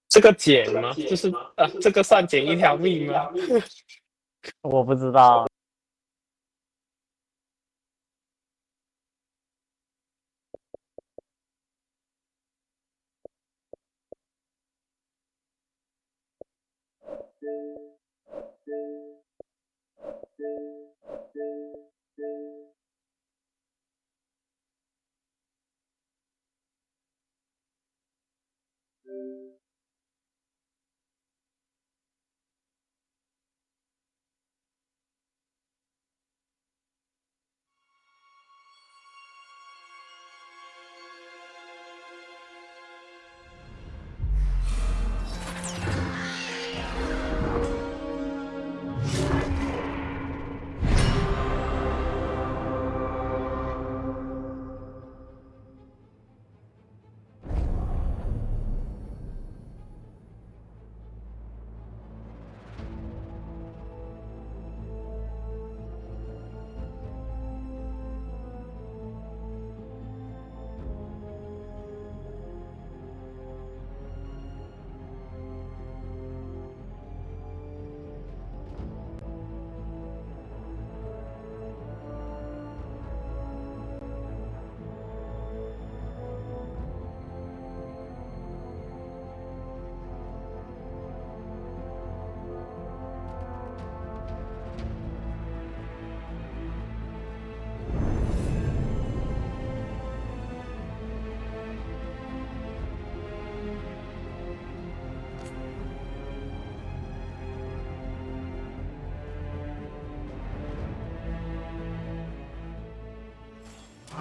这个减吗？就是这个算减一条命吗？我不知道。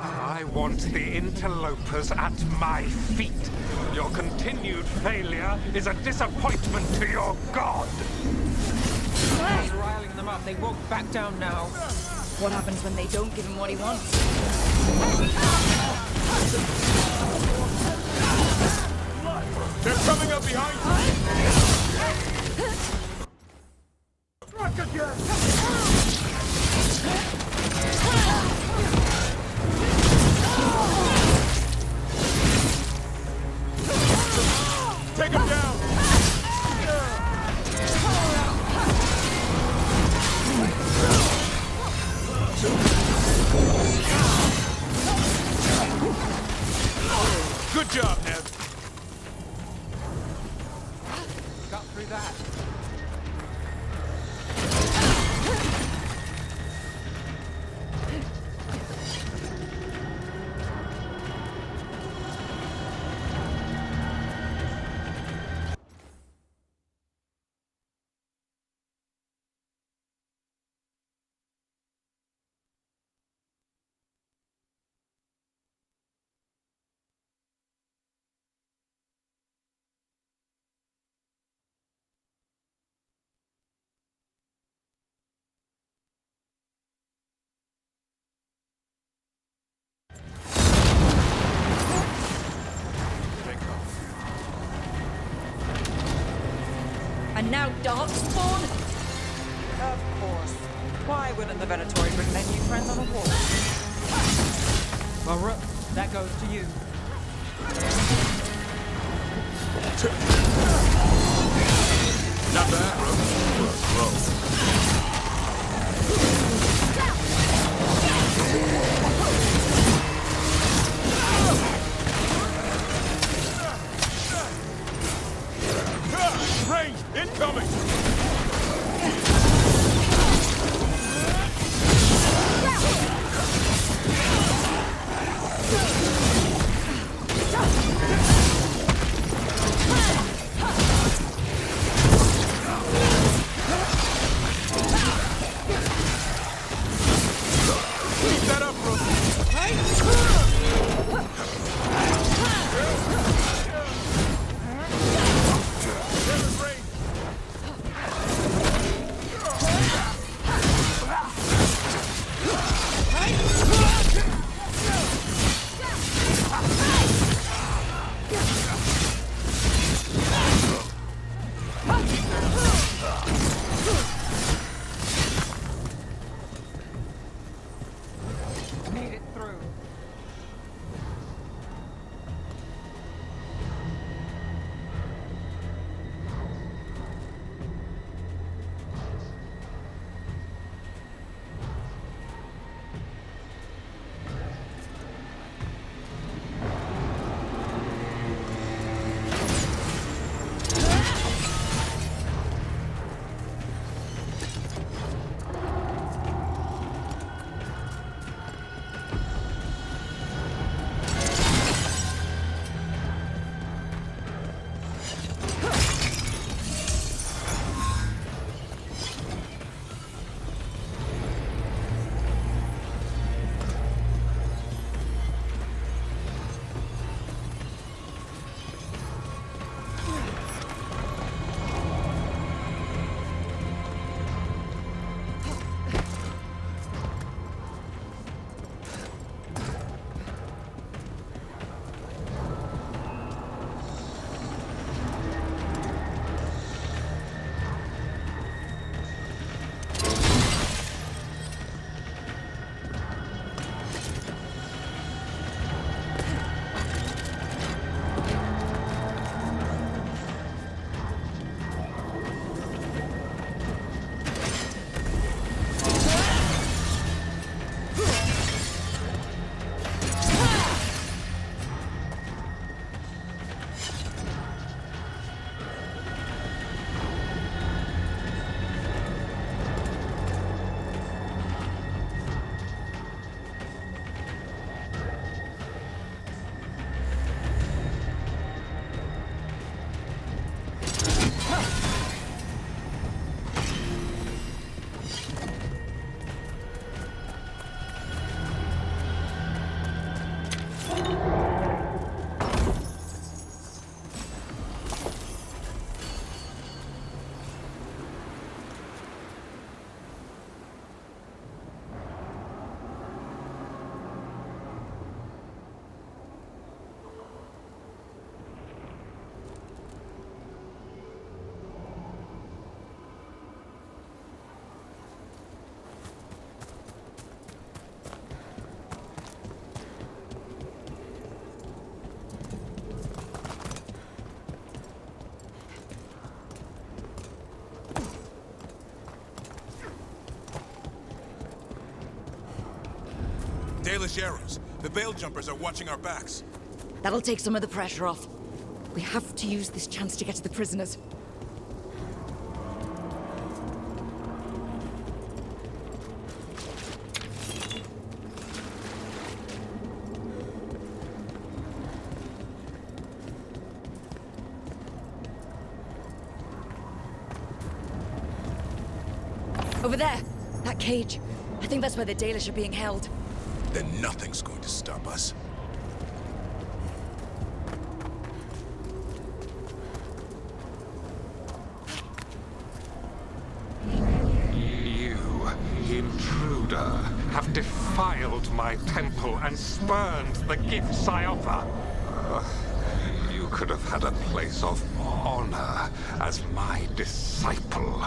I want the interlopers at my feet. Your continued failure is a disappointment to your god. He's riling them up. They won't back down now. What happens when they don't give him what he wants? They're coming up behind you. Strike again. Take him down! Good job, Ned. Got through that. And now Darkspawn? Of course. Why wouldn't the Venatori bring their new friends on a walk? Well, Rook, that goes to you. Not bad, Rook. Range incoming! Dalish arrows. The veil jumpers are watching our backs. That'll take some of the pressure off. We have to use this chance to get to the prisoners. Over there! That cage. I think that's where the Dalish are being held. Then nothing's going to stop us. You, intruder, have defiled my temple and spurned the gifts I offer. You could have had a place of honor as my disciple.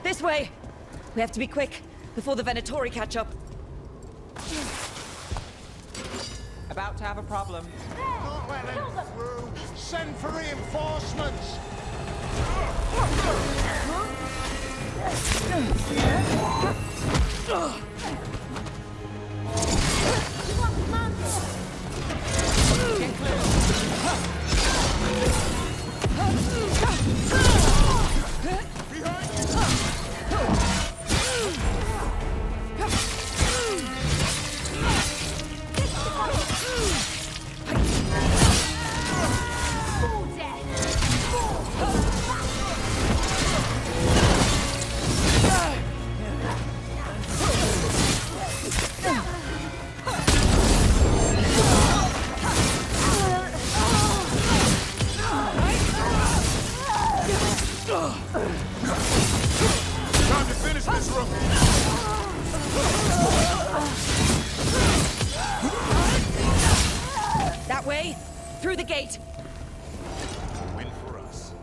This way! We have to be quick, before the Venatori catch up. About to have a problem. Not let him through. Send for reinforcements. Get clear. Time to finish this room. That way, through the gate. Win for us.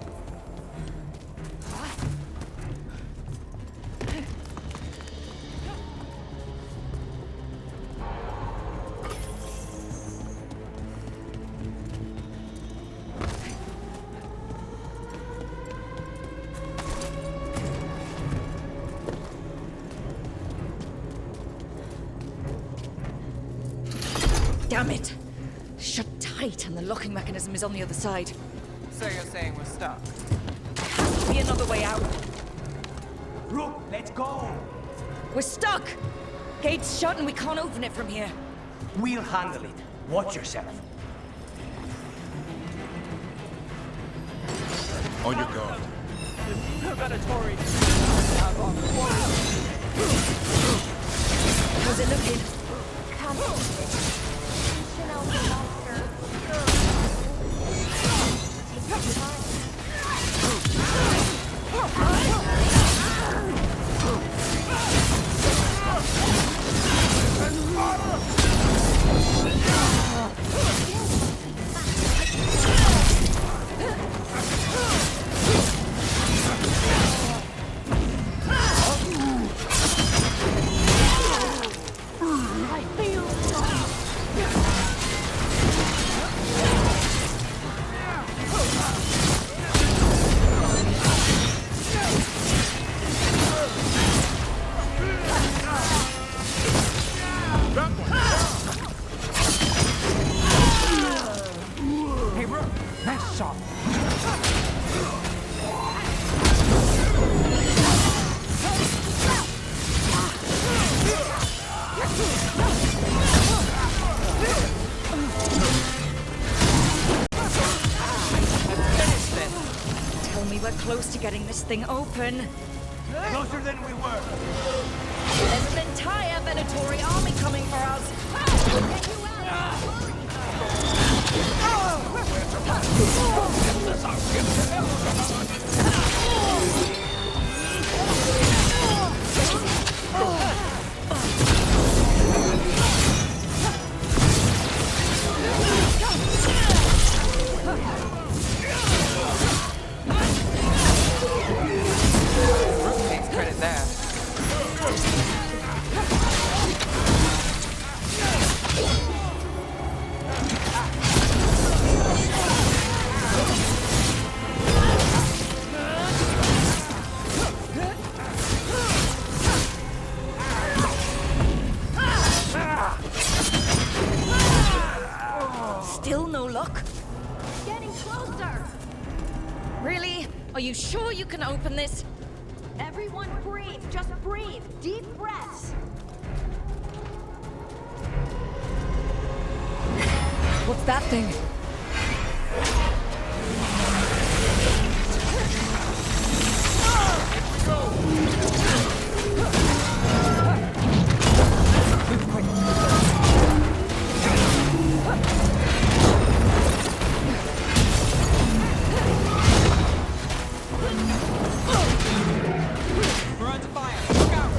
Damn it! Shut tight, and the locking mechanism is on the other side. So you're saying we're stuck? Has to be another way out. Rook, let's go. We're stuck! Gate's shut and we can't open it from here. We'll handle it. Watch yourself. On your guard. How's it looking? to getting this thing open. Closer than we were. There's an entire Venatori army coming for us. Get you out! Rook takes credit there. Still no luck? Getting closer! Really? Are you sure you can open this? Everyone breathe, just breathe. Deep breaths. What's that thing? We're under fire. Look out!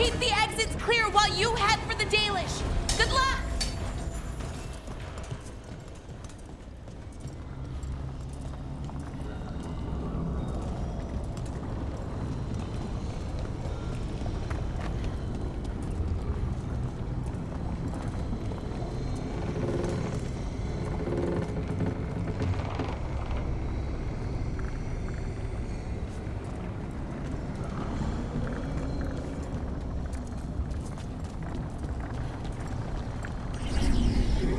Keep the exits clear while you head for the Dalish. Good luck!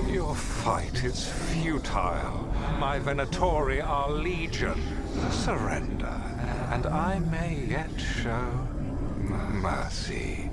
Your fight is futile. My Venatori are legion. Surrender, and I may yet show mercy.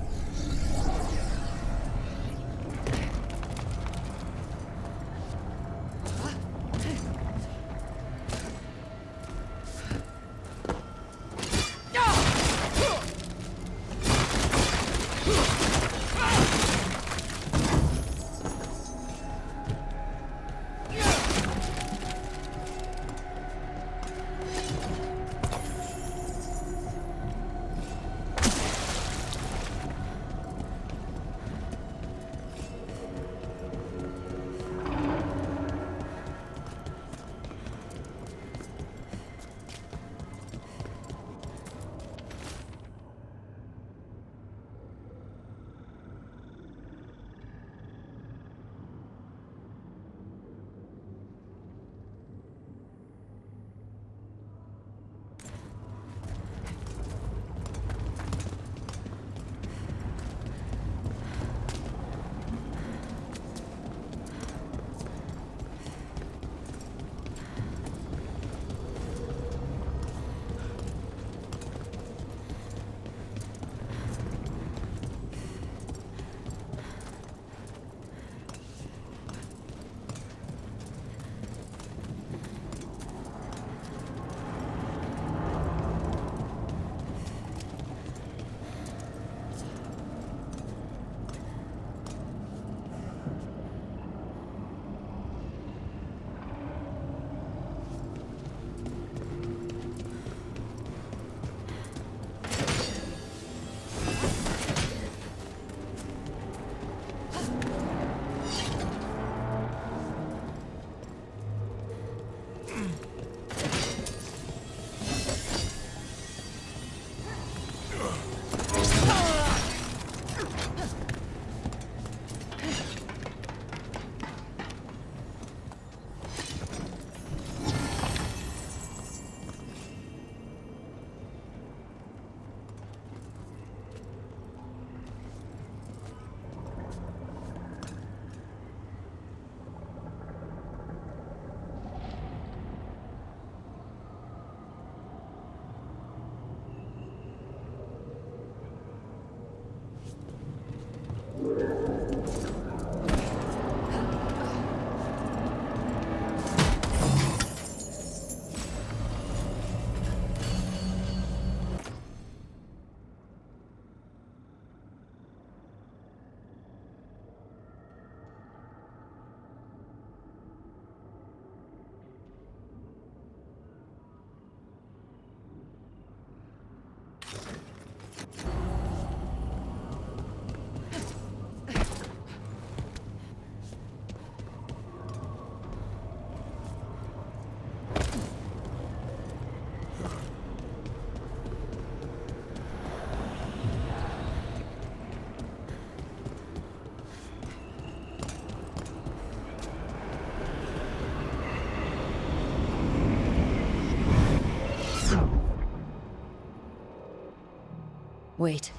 Wait,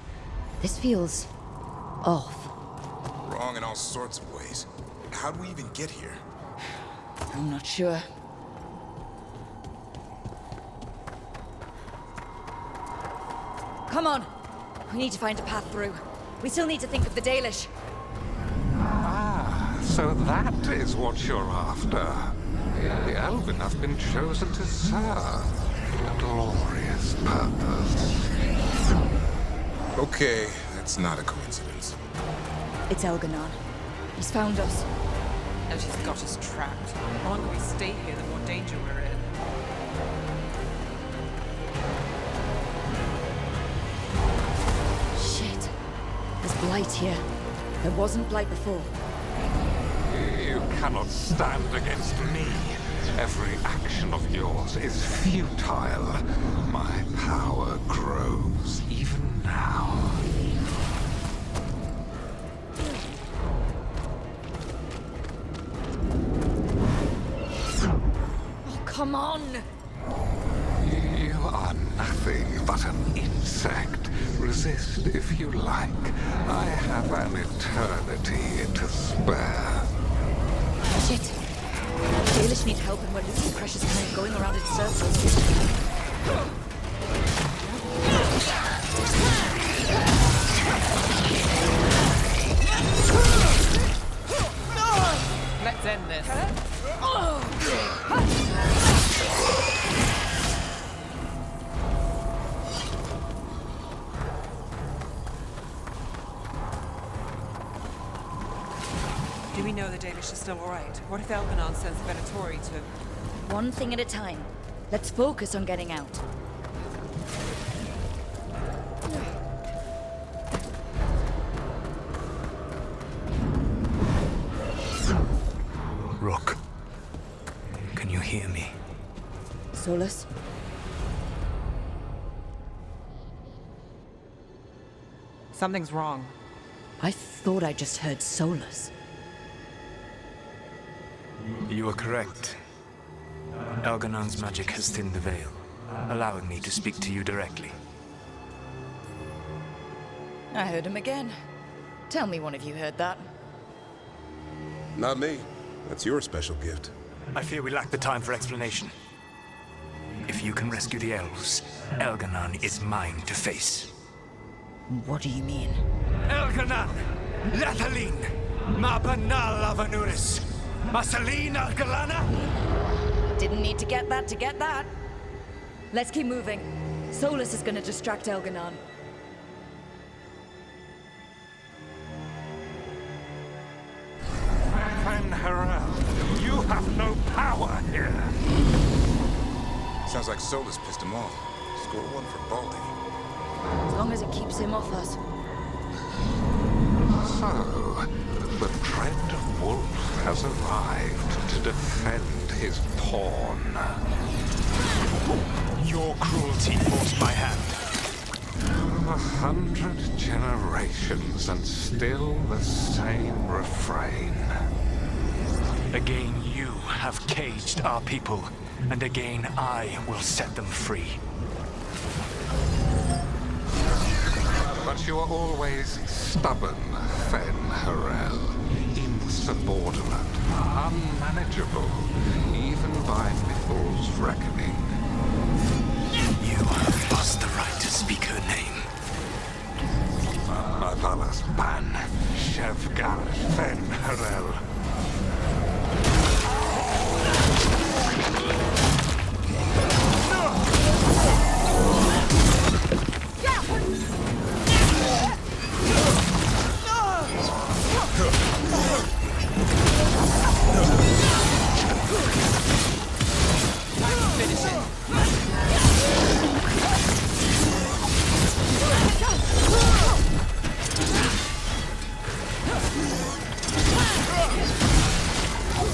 this feels off. Wrong in all sorts of ways. How'd we even get here? I'm not sure. Come on. We need to find a path through. We still need to think of the Dalish. Ah, so that is what you're after. The Elven have been chosen to serve a glorious purpose. Okay, that's not a coincidence. It's Elganon. He's found us. And she's got us trapped. The longer we stay here, the more danger we're in. Shit. There's blight here. There wasn't blight before. You cannot stand against me. Every action of yours is futile. My power grows even now. Oh, come on! You are nothing but an insect. Resist if you like. I have an eternity to spare. Shit. The Dalish need help and we're losing precious time going around in circles. Let's end this. Do we know the Dalish is still alright? What if Elganon sends Venatori to... One thing at a time. Let's focus on getting out. Rook, can you hear me? Solus? Something's wrong. I thought I just heard Solus. You are correct. Elganon's magic has thinned the veil, allowing me to speak to you directly. I heard him again. Tell me one of you heard that. Not me. That's your special gift. I fear we lack the time for explanation. If you can rescue the elves, Elganon is mine to face. What do you mean? Elganon! Lathaline! Mabanal Avanuris! Masaline Algalana! Didn't need to get that. Let's keep moving. Solus is gonna distract Elganon. Van Harel, you have no power here. Sounds like Solus pissed him off. Score one for Baldy. As long as it keeps him off us. So, the dread wolf has arrived to defend his pawn. Your cruelty forced my hand. 100 generations and still the same refrain. Again, you have caged our people, and again I will set them free. But you are always stubborn, Fen Harel. Insubordinate, unmanageable, even by Mithel's reckoning. You have lost the right to speak her name. Avalas Ban, Shevgar Fen Harel.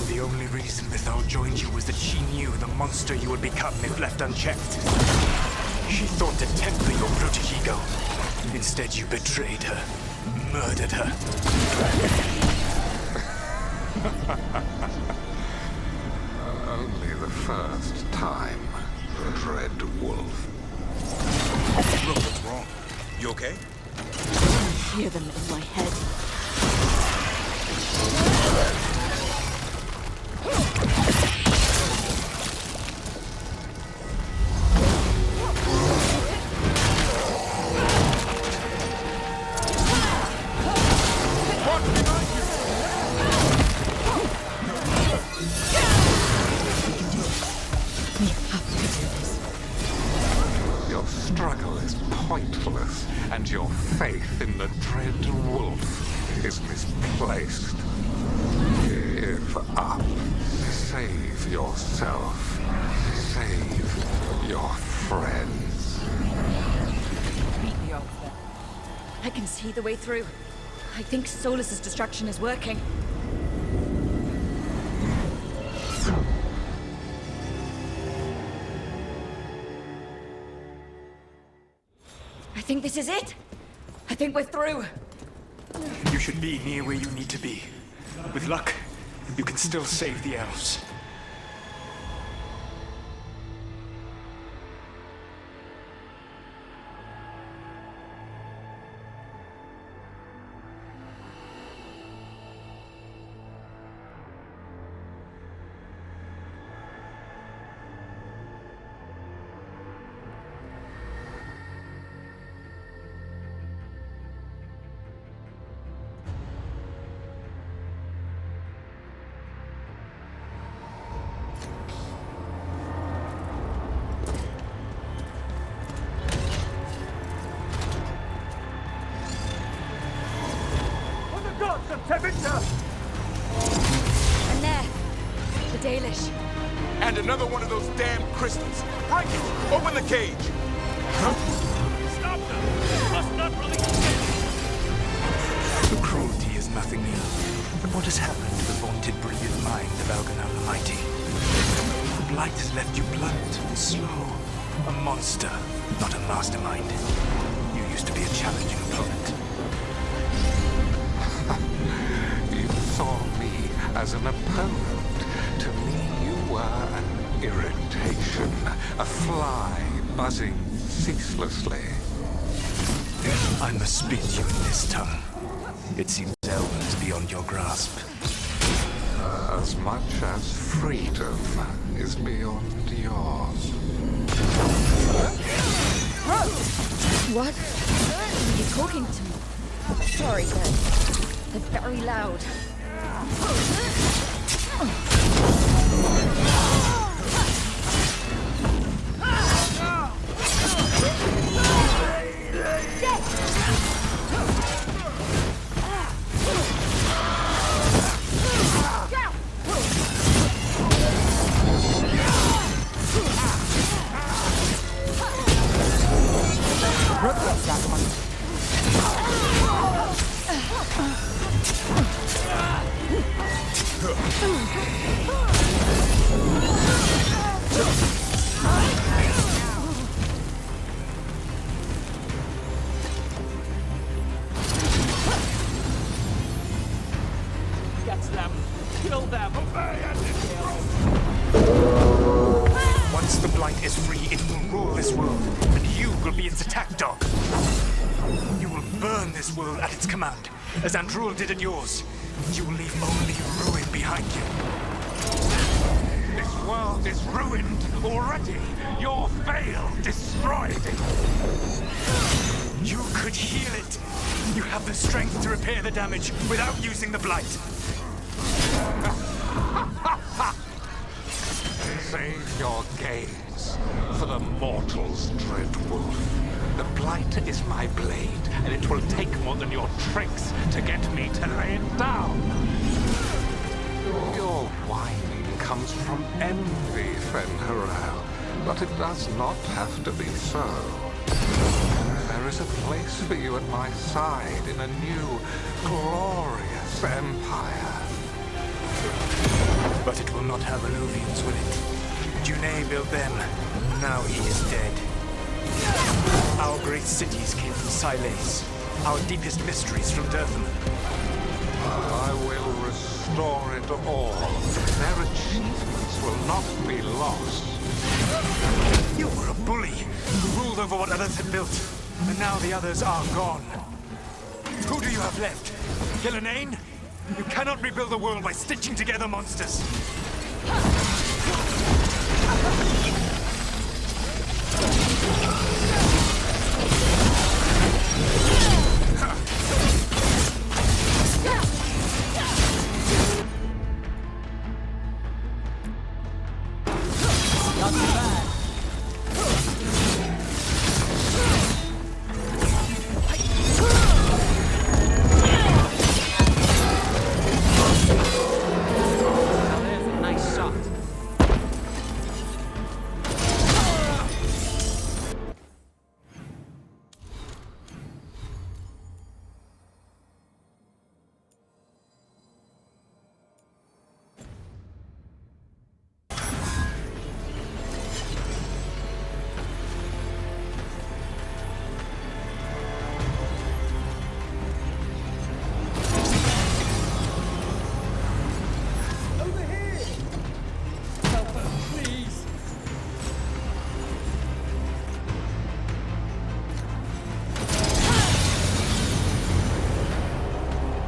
The only reason Mithal joined you was that she knew the monster you would become if left unchecked. She thought to temper your proto-ego. Instead, you betrayed her, murdered her. Only the first time, Dread Wolf. Rook, what's wrong? You okay? I hear them in my head. Your struggle is pointless, and your faith in the Dread Wolf is misplaced. Give up. Save yourself. Save your friends. Beat the odds then. I can see the way through. I think Solus's distraction is working. I think this is it. I think we're through. You should be near where you need to be. With luck, you can still save the elves. And there, the Dalish. And another one of those damn crystals. Break it! Open the cage! Stop them! You must not release them! The cruelty is nothing new. But what has happened to the vaunted brilliant mind of Veilguard the Mighty? The blight has left you blunt and slow. A monster, not a mastermind. You used to be a challenging opponent. You saw me as an opponent. To me, you were an irritation, a fly buzzing ceaselessly. I must speak to you in this tongue. It seems Elven's beyond your grasp. As much as freedom is beyond yours. What? Are you talking to me? Sorry, they're very loud. Once the blight is free, it will rule this world, and you will be its attack dog. You will burn this world at its command, as Andrul did at yours. You will leave only ruin behind you. This world is ruined already. Your veil destroyed it. You could heal it. You have the strength to repair the damage without using the blight. Save your gaze for the mortal's dread wolf. The blight is my blade, and it will take more than your tricks to get me to lay it down. Your whining comes from envy, Fen'Harel, but it does not have to be so. There is a place for you at my side in a new, glorious empire. But it will not have Illuvians, will it? Junei built them. Now he is dead. Our great cities came from Sileis. Our deepest mysteries from Durtham. I will restore it all. Their achievements will not be lost. You were a bully who ruled over what others had built. And now the others are gone. Who do you have left? Gillenane? You cannot rebuild the world by stitching together monsters.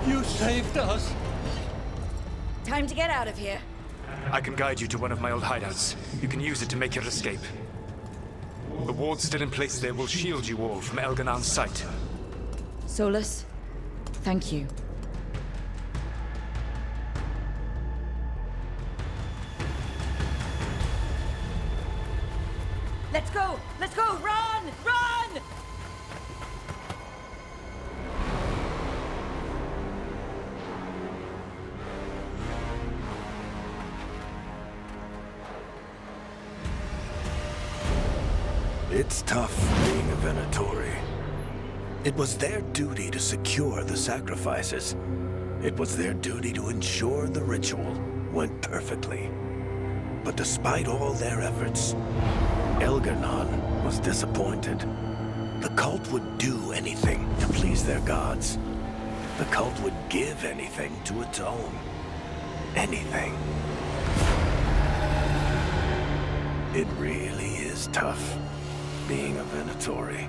You saved us. Time to get out of here. I can guide you to one of my old hideouts. You can use it to make your escape. The ward's still in place there will shield you all from Elganon's sight. Solus, thank you. Let's go! Let's go! Run! Run! It's tough being a Venatori. It was their duty to secure the sacrifices. It was their duty to ensure the ritual went perfectly. But despite all their efforts, Elganon was disappointed. The cult would do anything to please their gods. The cult would give anything to atone. Anything. It really is tough being a Venatori.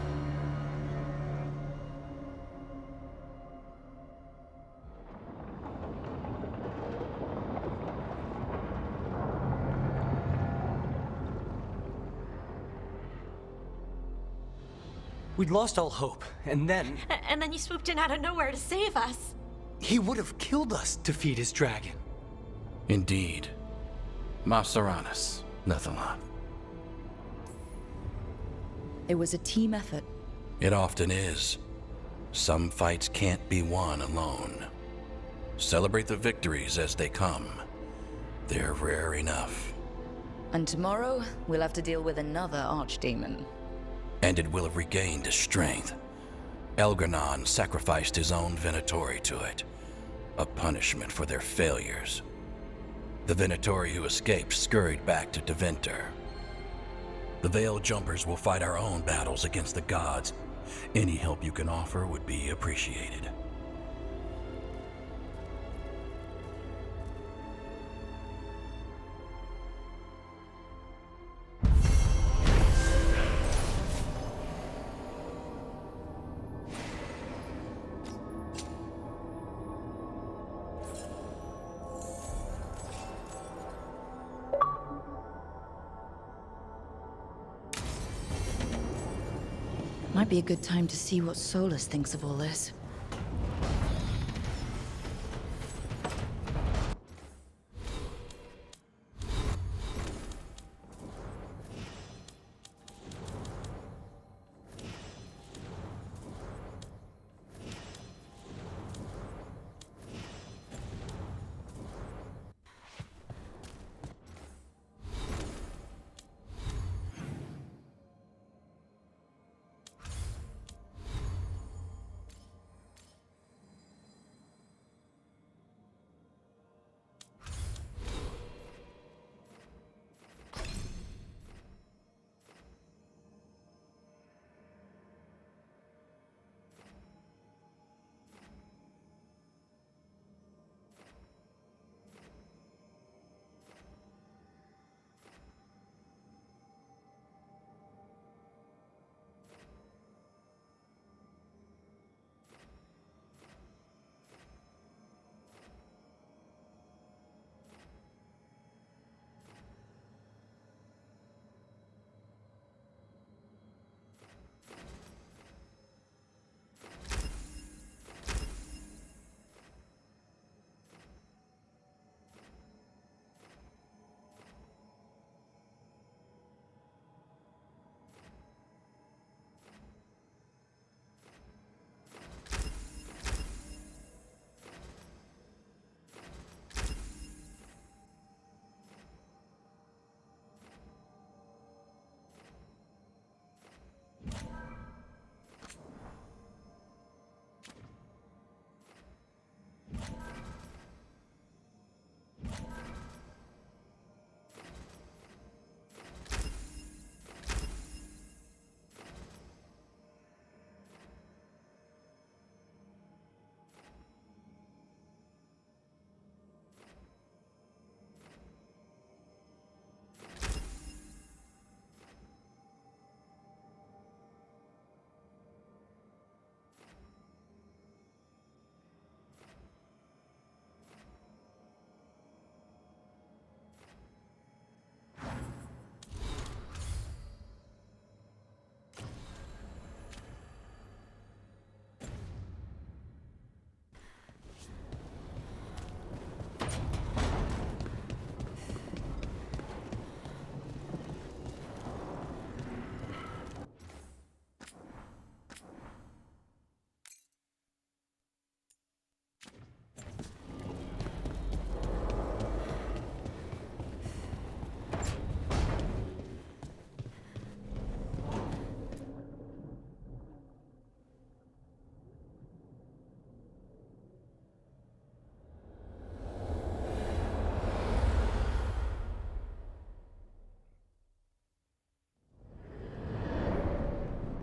We'd lost all hope, and then... And then you swooped in out of nowhere to save us. he would have killed us to feed his dragon. Indeed. Mapsaranus, Nethalon. It was a team effort. It often is. Some fights can't be won alone. Celebrate the victories as they come. They're rare enough. And tomorrow, we'll have to deal with another archdemon. And it will have regained its strength. Elganon sacrificed his own Venatori to it. A punishment for their failures. The Venatori who escaped scurried back to Deventer. The Veil Jumpers will fight our own battles against the gods. Any help you can offer would be appreciated. Might be a good time to see what Solus thinks of all this.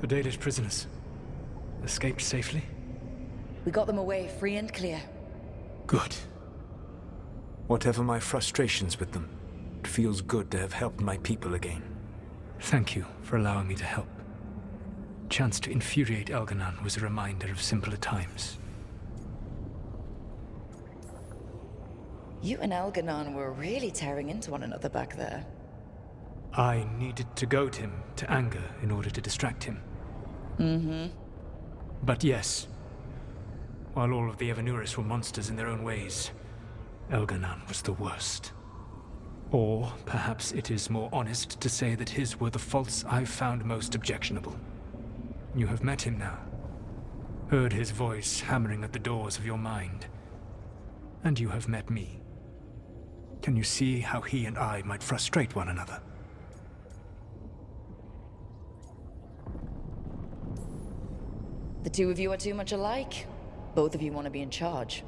The Dalish prisoners escaped safely? We got them away free and clear. Good. Whatever my frustrations with them, it feels good to have helped my people again. Thank you for allowing me to help. Chance to infuriate Elganon was a reminder of simpler times. You and Elganon were really tearing into one another back there. I needed to goad him to anger in order to distract him. Mm-hmm. But yes, while all of the Evanuris were monsters in their own ways, Elganon was the worst. Or perhaps it is more honest to say that his were the faults I've found most objectionable. You have met him now, heard his voice hammering at the doors of your mind, and you have met me. Can you see how he and I might frustrate one another? The two of you are too much alike. Both of you want to be in charge.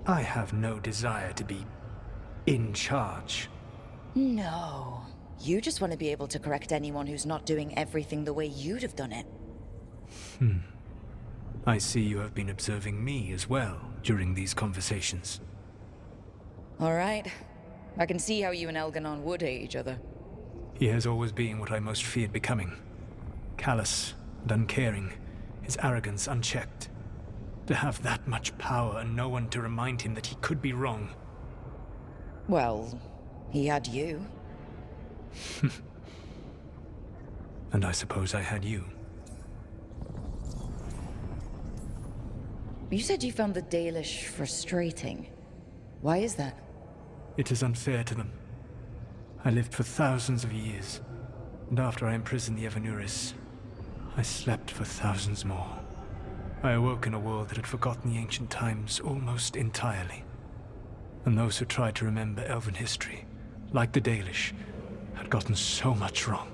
I have no desire to be in charge. No. You just want to be able to correct anyone who's not doing everything the way you'd have done it. I see you have been observing me as well during these conversations. All right. I can see how you and Elganon would hate each other. He has always been what I most feared becoming. Callous and uncaring, his arrogance unchecked. To have that much power and no one to remind him that he could be wrong. Well, he had you. And I suppose I had you. You said you found the Dalish frustrating. Why is that? It is unfair to them. I lived for thousands of years, and after I imprisoned the Evanuris, I slept for thousands more. I awoke in a world that had forgotten the ancient times almost entirely. And those who tried to remember Elven history, like the Dalish, had gotten so much wrong.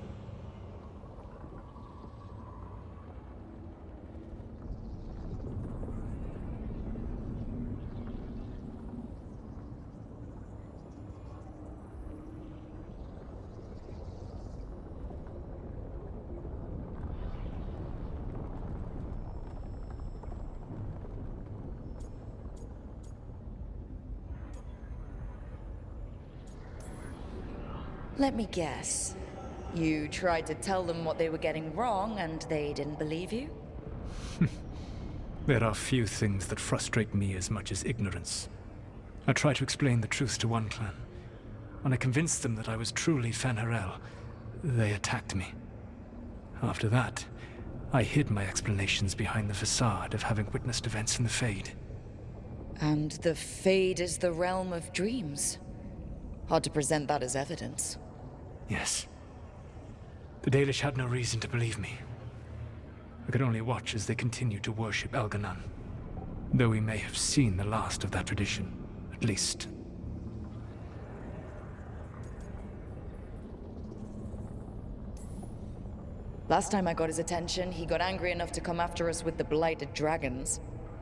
Let me guess. You tried to tell them what they were getting wrong, and they didn't believe you? There are few things that frustrate me as much as ignorance. I tried to explain the truth to one clan. When I convinced them that I was truly Fen'Harel, they attacked me. After that, I hid my explanations behind the facade of having witnessed events in the Fade. And the Fade is the realm of dreams. Hard to present that as evidence. Yes. The Dalish had no reason to believe me. I could only watch as they continued to worship Elganon, though we may have seen the last of that tradition, at least. Last time I got his attention, he got angry enough to come after us with the blighted dragons.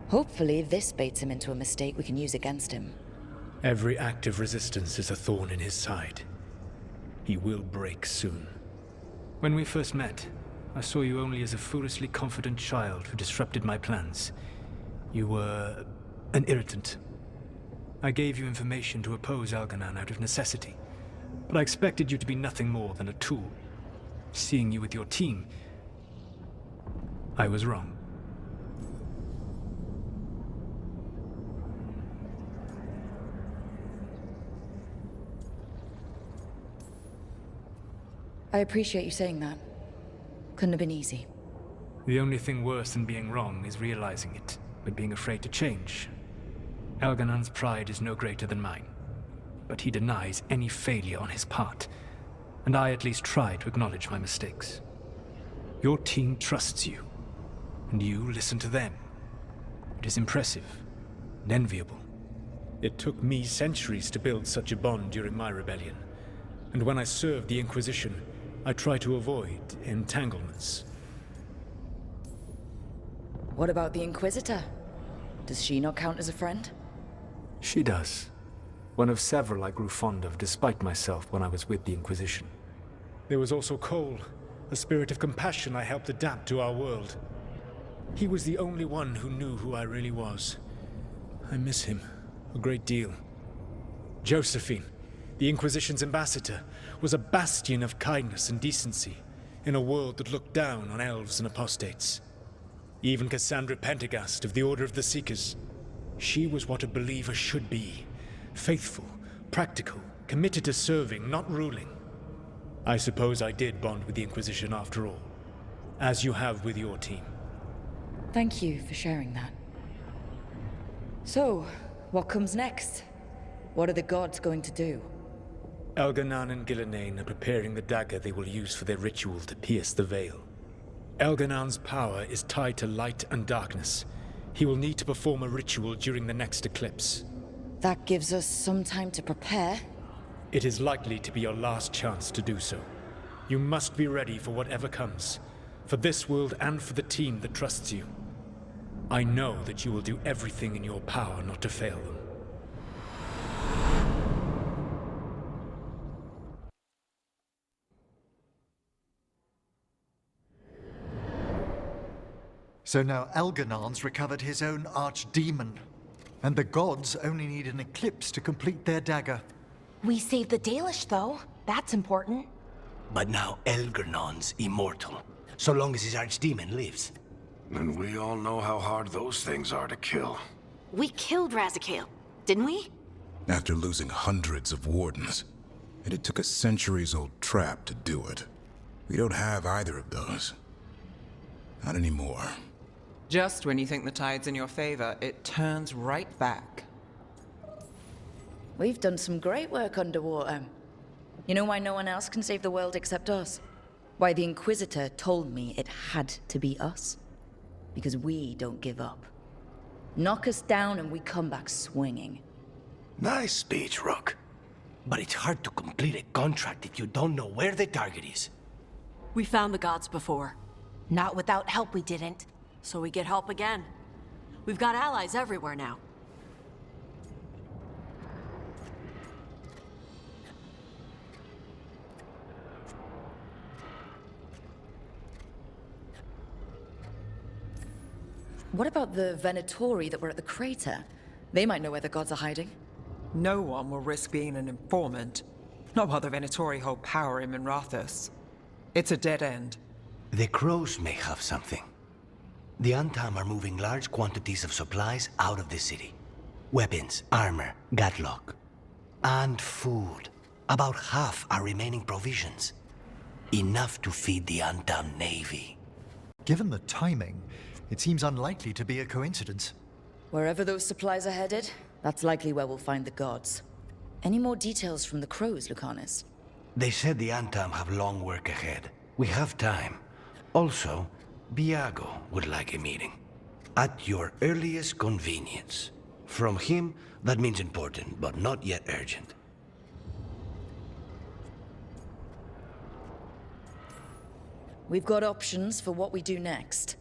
Hopefully this baits him into a mistake we can use against him. Every act of resistance is a thorn in his side. He will break soon. When we first met, I saw you only as a foolishly confident child who disrupted my plans. You were an irritant. I gave you information to oppose Elganon out of necessity, but I expected you to be nothing more than a tool. Seeing you with your team, I was wrong. I appreciate you saying that. Couldn't have been easy. The only thing worse than being wrong is realizing it, but being afraid to change. Elganon's pride is no greater than mine, but he denies any failure on his part, and I at least try to acknowledge my mistakes. Your team trusts you, and you listen to them. It is impressive and enviable. It took me centuries to build such a bond during my rebellion, and when I served the Inquisition, I try to avoid entanglements. What about the Inquisitor? Does she not count as a friend? She does. One of several I grew fond of despite myself when I was with the Inquisition. There was also Cole, a spirit of compassion I helped adapt to our world. He was the only one who knew who I really was. I miss him a great deal. Josephine, the Inquisition's ambassador, was a bastion of kindness and decency in a world that looked down on elves and apostates. Even Cassandra Pendergast of the Order of the Seekers. She was what a believer should be. Faithful, practical, committed to serving, not ruling. I suppose I did bond with the Inquisition after all, as you have with your team. Thank you for sharing that. So, what comes next? What are the gods going to do? Elganon and Gillenane are preparing the dagger they will use for their ritual to pierce the veil. Elganon's power is tied to light and darkness. He will need to perform a ritual during the next eclipse. That gives us some time to prepare. It is likely to be your last chance to do so. You must be ready for whatever comes, for this world and for the team that trusts you. I know that you will do everything in your power not to fail them. So now Elganon's recovered his own archdemon, and the gods only need an eclipse to complete their dagger. We saved the Dalish, though. That's important. But now Elganon's immortal, so long as his archdemon lives. And we all know how hard those things are to kill. We killed Razikale, didn't we? After losing hundreds of wardens. And it took a centuries-old trap to do it. We don't have either of those. Not anymore. Just when you think the tide's in your favor, it turns right back. We've done some great work underwater. You know why no one else can save the world except us? Why the Inquisitor told me it had to be us? Because we don't give up. Knock us down and we come back swinging. Nice speech, Rook. But it's hard to complete a contract if you don't know where the target is. We found the gods before. Not without help we didn't. So we get help again. We've got allies everywhere now. What about the Venatori that were at the crater? They might know where the gods are hiding. No one will risk being an informant. Not while the Venatori hold power in Minrathous. It's a dead end. The crows may have something. The Antam are moving large quantities of supplies out of the city. Weapons, armor, gatlock. And food. About half are remaining provisions. Enough to feed the Antam navy. Given the timing, it seems unlikely to be a coincidence. Wherever those supplies are headed, that's likely where we'll find the gods. Any more details from the crows, Lucanus? They said the Antam have long work ahead. We have time. Also, Biago would like a meeting. At your earliest convenience. From him, that means important, but not yet urgent. We've got options for what we do next.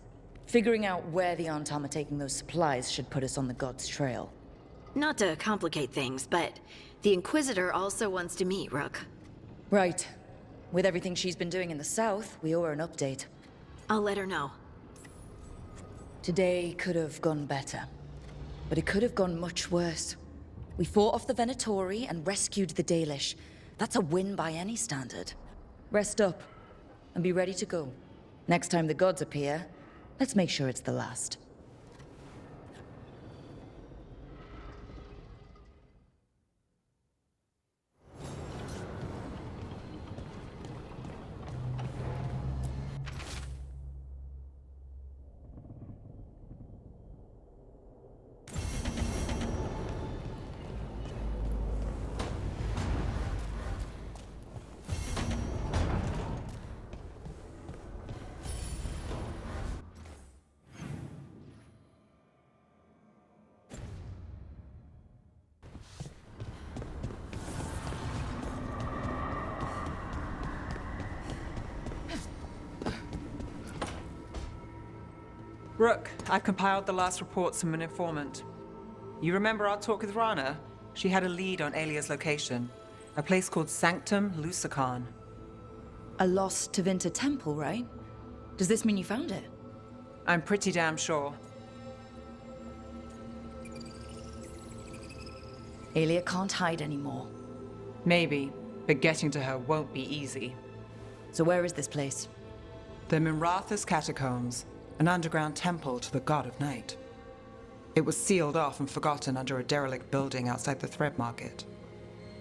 Figuring out where the Antam are taking those supplies should put us on the gods' trail. Not to complicate things, but the Inquisitor also wants to meet Rook. Right. With everything she's been doing in the south, we owe her an update. I'll let her know. Today could have gone better. But it could have gone much worse. We fought off the Venatori and rescued the Dalish. That's a win by any standard. Rest up, and be ready to go. Next time the gods appear, let's make sure it's the last. Rook, I've compiled the last reports from an informant. You remember our talk with Rana? She had a lead on Alia's location. A place called Sanctum Lucican. A lost Tevinter temple, right? Does this mean you found it? I'm pretty damn sure. Aelia can't hide anymore. Maybe, but getting to her won't be easy. So where is this place? The Minrathous Catacombs, an underground temple to the God of Night. It was sealed off and forgotten under a derelict building outside the Thread Market.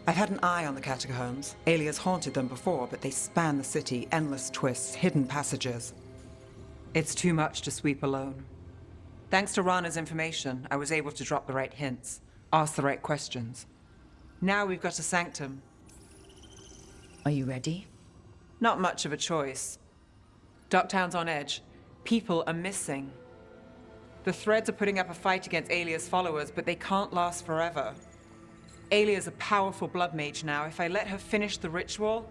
I've had an eye on the catacombs. Aelia's haunted them before, but they span the city, endless twists, hidden passages. It's too much to sweep alone. Thanks to Rana's information, I was able to drop the right hints, ask the right questions. Now we've got a sanctum. Are you ready? Not much of a choice. Docktown's on edge. People are missing. The Threads are putting up a fight against Aelia's followers, but they can't last forever. Aelia's a powerful blood mage now. If I let her finish the ritual,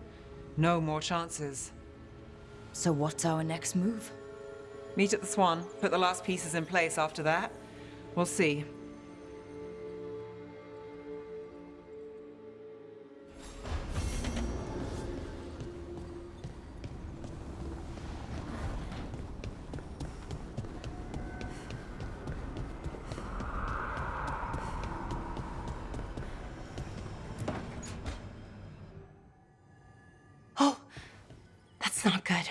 no more chances. So what's our next move? Meet at the Swan, put the last pieces in place after that. We'll see. Oh, that's not good.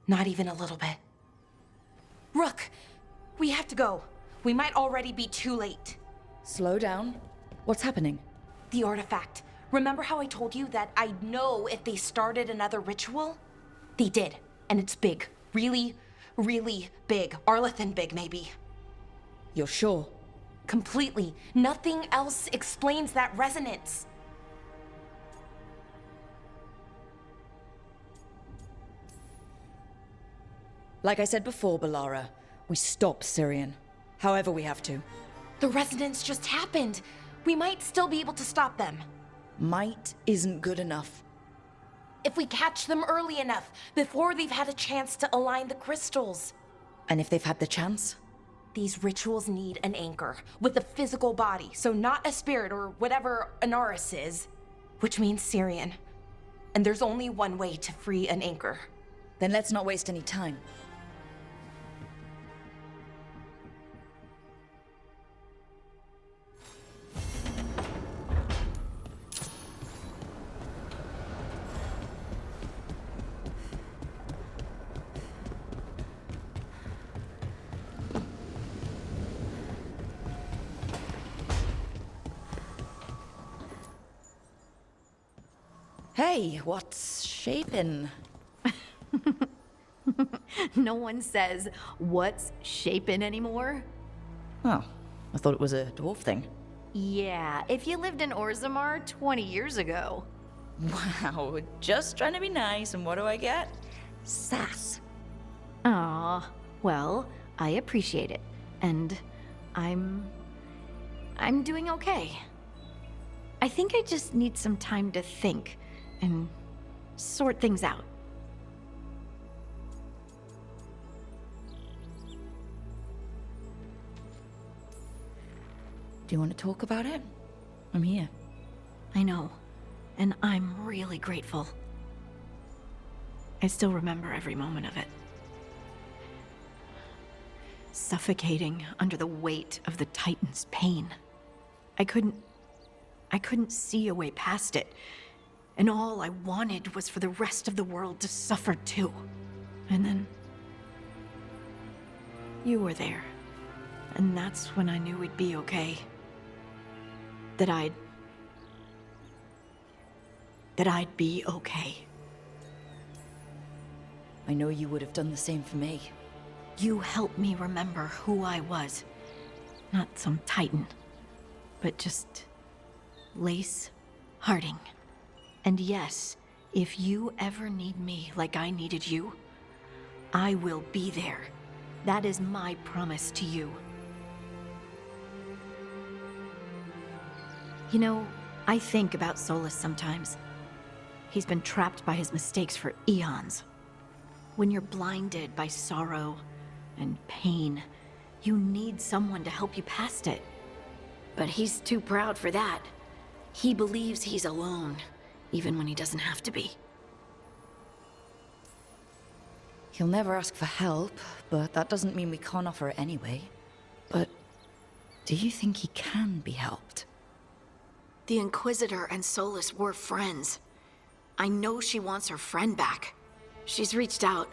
Not even a little bit. Rook, we have to go. We might already be too late. Slow down. What's happening? The artifact. Remember how I told you that I'd know if they started another ritual? They did, and it's big. Really, really big. Arlethan big, maybe. You're sure? Completely. Nothing else explains that resonance. Like I said before, Balara, we stop Syrian. However we have to. The resonance just happened. We might still be able to stop them. Might isn't good enough. If we catch them early enough, before they've had a chance to align the crystals. And if they've had the chance? These rituals need an anchor, with a physical body, so not a spirit or whatever Anaris is, which means Syrian. And there's only one way to free an anchor. Then let's not waste any time. Hey, what's shaping? No one says, what's shaping anymore? Oh, I thought it was a dwarf thing. Yeah, if you lived in Orzammar 20 years ago. Wow, just trying to be nice, and what do I get? Sass. Aw, well, I appreciate it. And I'm doing okay. I think I just need some time to think and sort things out. Do you want to talk about it? I'm here. I know, and I'm really grateful. I still remember every moment of it. Suffocating under the weight of the Titan's pain. I couldn't see a way past it. And all I wanted was for the rest of the world to suffer too. And then you were there. And that's when I knew we'd be okay. That I'd be okay. I know you would have done the same for me. You helped me remember who I was. Not some Titan, but just Lace Harding. And yes, if you ever need me like I needed you, I will be there. That is my promise to you. You know, I think about Solus sometimes. He's been trapped by his mistakes for eons. When you're blinded by sorrow and pain, you need someone to help you past it. But he's too proud for that. He believes he's alone, even when he doesn't have to be. He'll never ask for help, but that doesn't mean we can't offer it anyway. But do you think he can be helped? The Inquisitor and Solus were friends. I know she wants her friend back. She's reached out.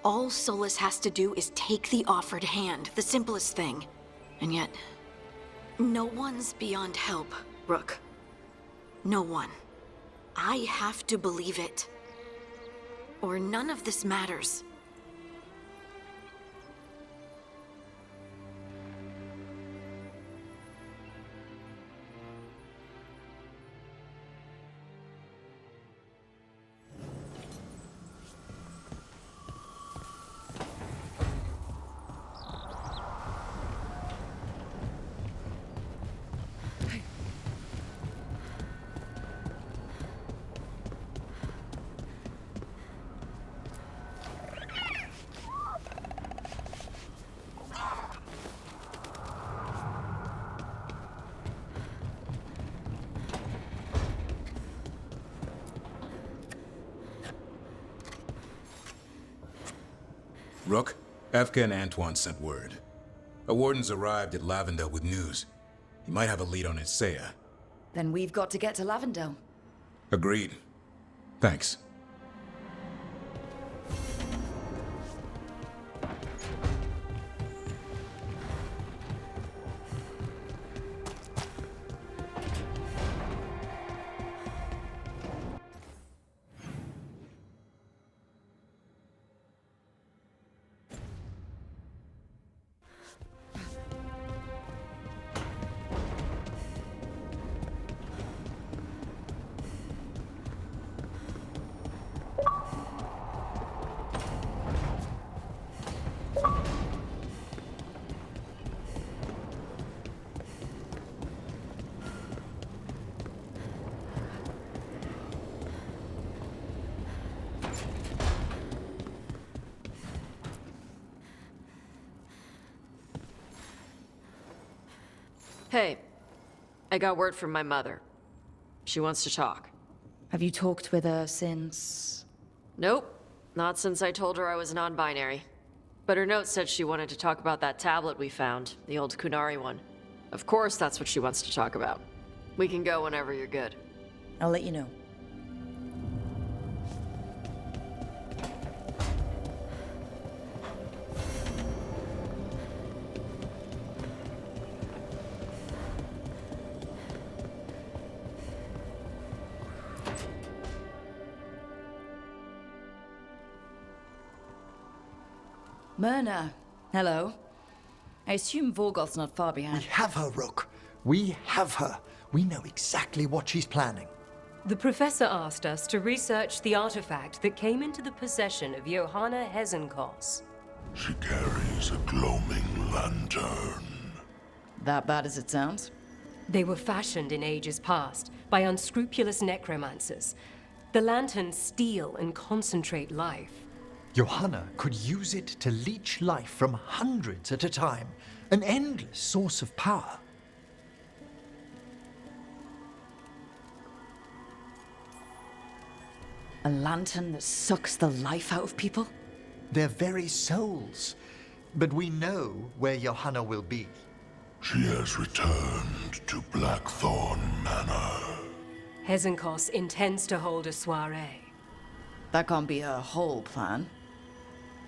All Solus has to do is take the offered hand, the simplest thing. And yet, no one's beyond help, Rook. No one. I have to believe it. Or none of this matters. Rook, Efka and Antoine sent word. A warden's arrived at Lavendel with news. He might have a lead on Isaiah. Then we've got to get to Lavendel. Agreed. Thanks. Hey, I got word from my mother. She wants to talk. Have you talked with her since? Nope, not since I told her I was non-binary. But her note said she wanted to talk about that tablet we found, the old Kunari one. Of course that's what she wants to talk about. We can go whenever you're good. I'll let you know. Myrna, hello. I assume Vorgoth's not far behind. We have her, Rook. We have her. We know exactly what she's planning. The professor asked us to research the artifact that came into the possession of Johanna Hezenkos. She carries a gloaming lantern. That bad as it sounds? They were fashioned in ages past by unscrupulous necromancers. The lanterns steal and concentrate life. Johanna could use it to leech life from hundreds at a time. An endless source of power. A lantern that sucks the life out of people? Their very souls. But we know where Johanna will be. She has returned to Blackthorn Manor. Hezenkos intends to hold a soiree. That can't be her whole plan.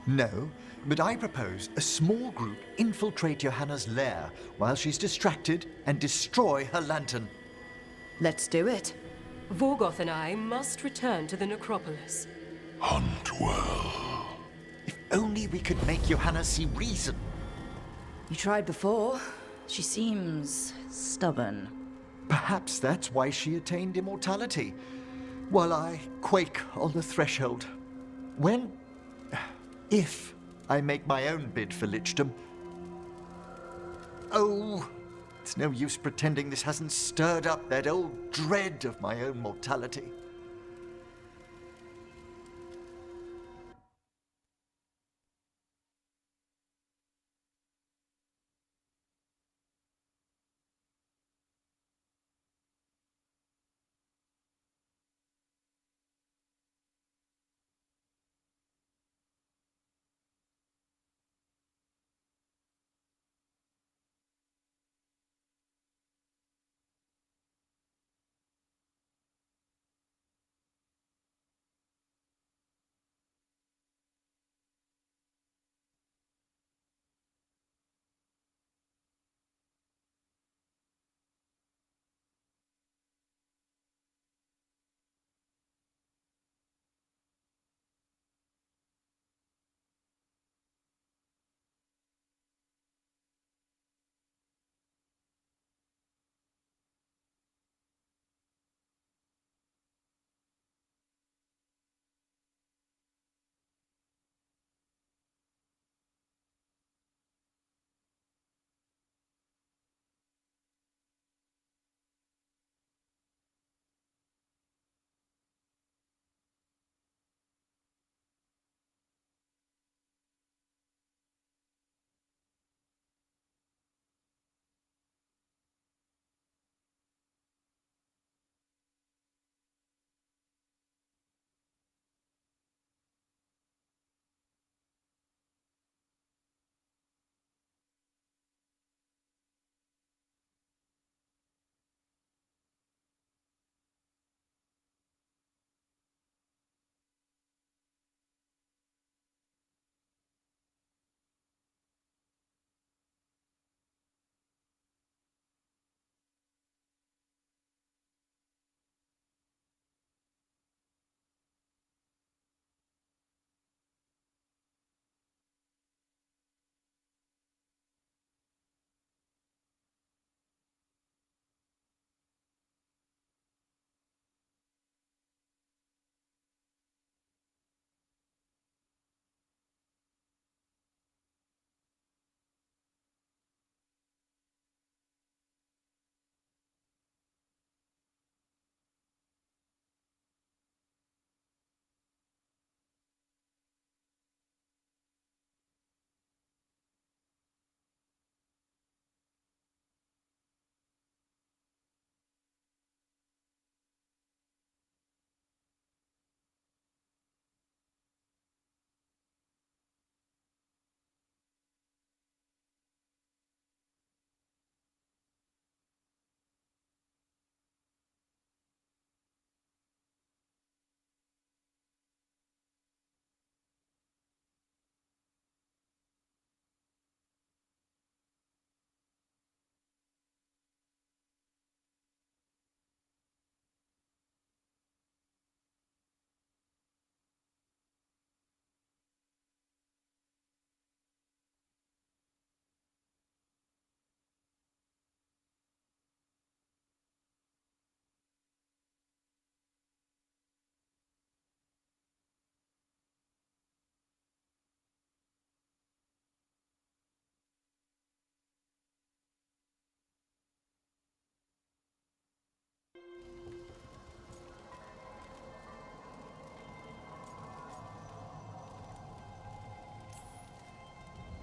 No, but I propose a small group infiltrate Johanna's lair while she's distracted and destroy her lantern. Let's do it. Vorgoth and I must return to the necropolis. Hunt well. If only we could make Johanna see reason. You tried before. She seems stubborn. Perhaps that's why she attained immortality, while I quake on the threshold. If I make my own bid for lichdom. Oh, it's no use pretending this hasn't stirred up that old dread of my own mortality.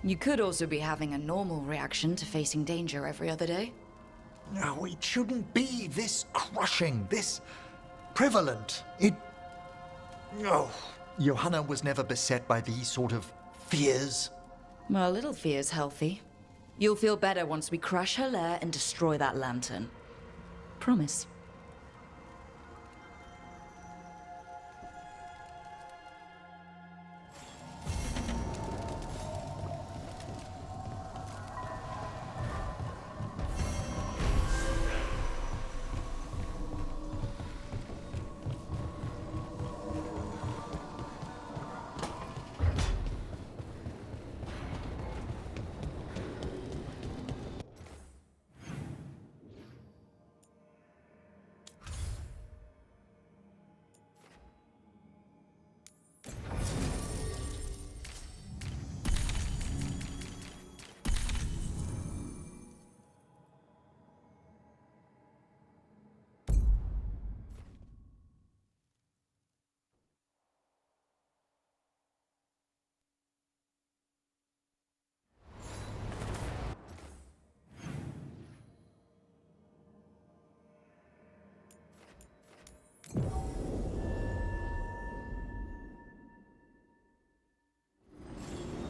You could also be having a normal reaction to facing danger every other day. No, it shouldn't be this crushing, this prevalent. Oh, Johanna was never beset by these sort of fears. Well, a little fear's healthy. You'll feel better once we crash her lair and destroy that lantern. Promise.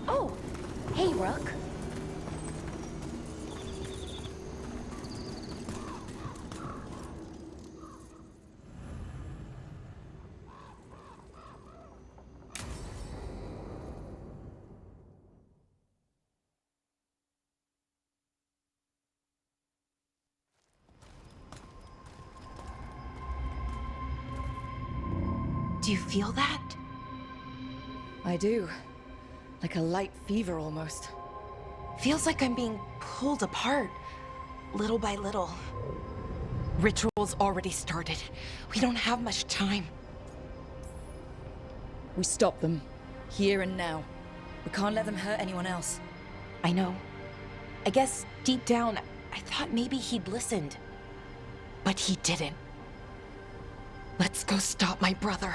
Oh, hey, Rook. Do you feel that? I do. Like a light fever, almost. Feels like I'm being pulled apart, little by little. Ritual's already started. We don't have much time. We stop them. Here and now. We can't let them hurt anyone else. I know. I guess deep down, I thought maybe he'd listened. But he didn't. Let's go stop my brother.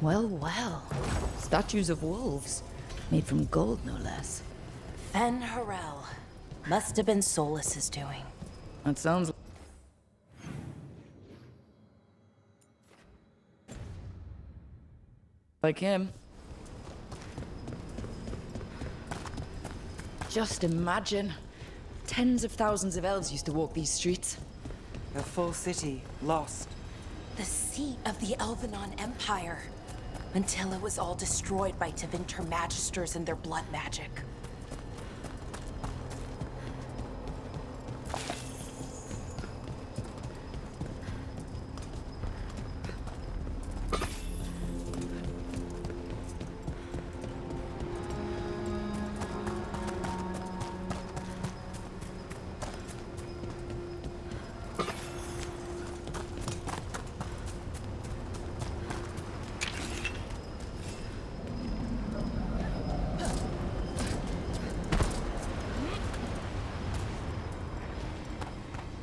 Well, well. Statues of wolves. Made from gold, no less. Fen Harel. Must have been Solus's doing. That sounds like him. Just imagine. Tens of thousands of elves used to walk these streets. A full city lost. The seat of the Elvenon Empire. Until it was all destroyed by Tevinter Magisters and their blood magic.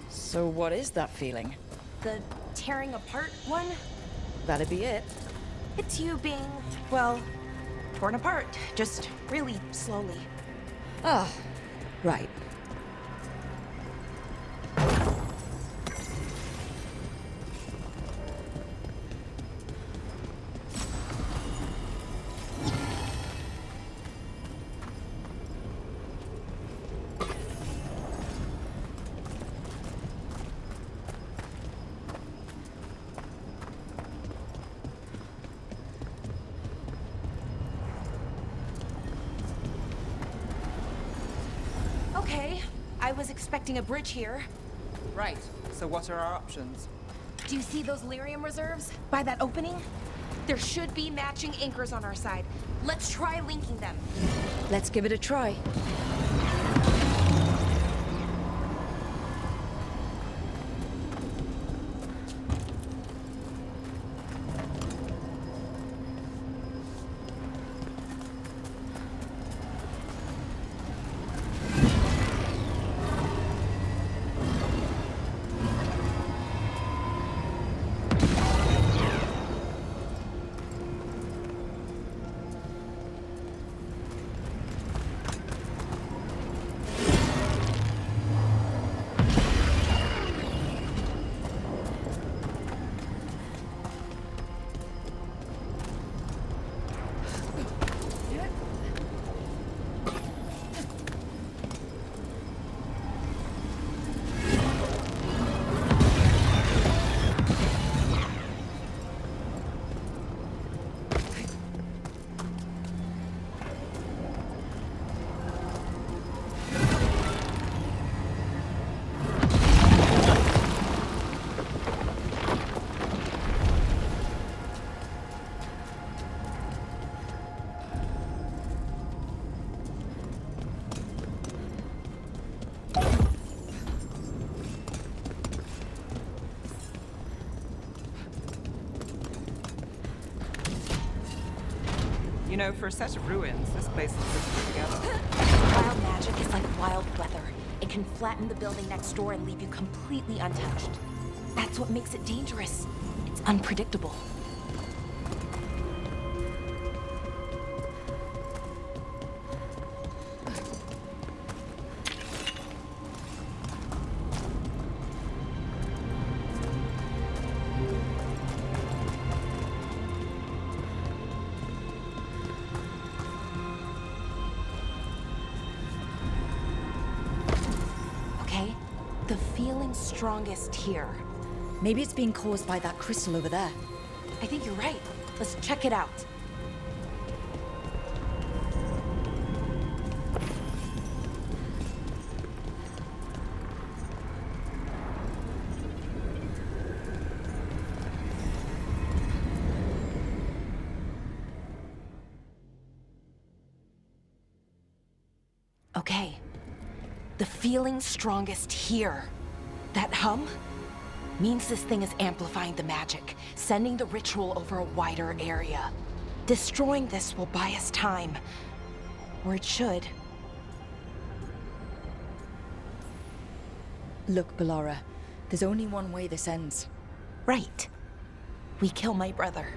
So what is that feeling? The tearing apart one? That'd be it. It's you being, well, torn apart. Just really slowly. Ah, right. Okay, I was expecting a bridge here. Right, so what are our options? Do you see those lyrium reserves by that opening? There should be matching anchors on our side. Let's try linking them. Let's give it a try. You know, for a set of ruins, this place is pretty together. Wild magic is like wild weather. It can flatten the building next door and leave you completely untouched. That's what makes it dangerous. It's unpredictable. The feeling's strongest here. Maybe it's being caused by that crystal over there. I think you're right. Let's check it out. Okay. The feeling's strongest here. That hum means this thing is amplifying the magic, sending the ritual over a wider area. Destroying this will buy us time. Or it should. Look, Ballora, there's only one way this ends. Right. We kill my brother.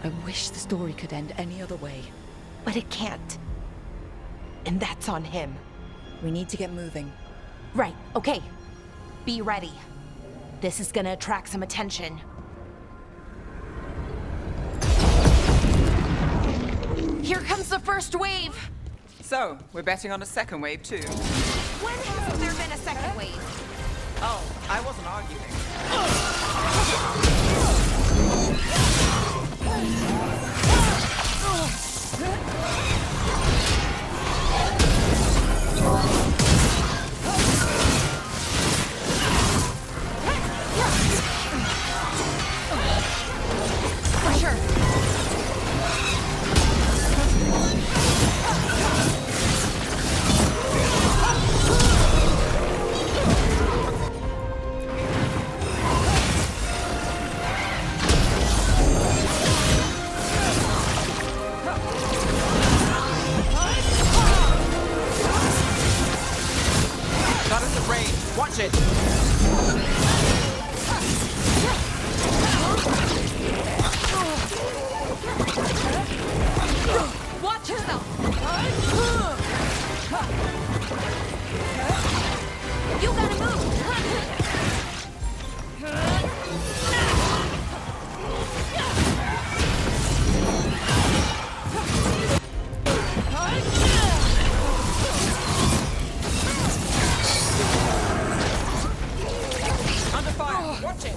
I wish the story could end any other way. But it can't. And that's on him. We need to get moving. Right, okay. Be ready. This is gonna attract some attention. Here comes the first wave! So, we're betting on a second wave too. When has there been a second wave? Oh, I wasn't arguing. For sure. That is the rain. Watch it. Watch yourself! You gotta move! Under fire. Watch it.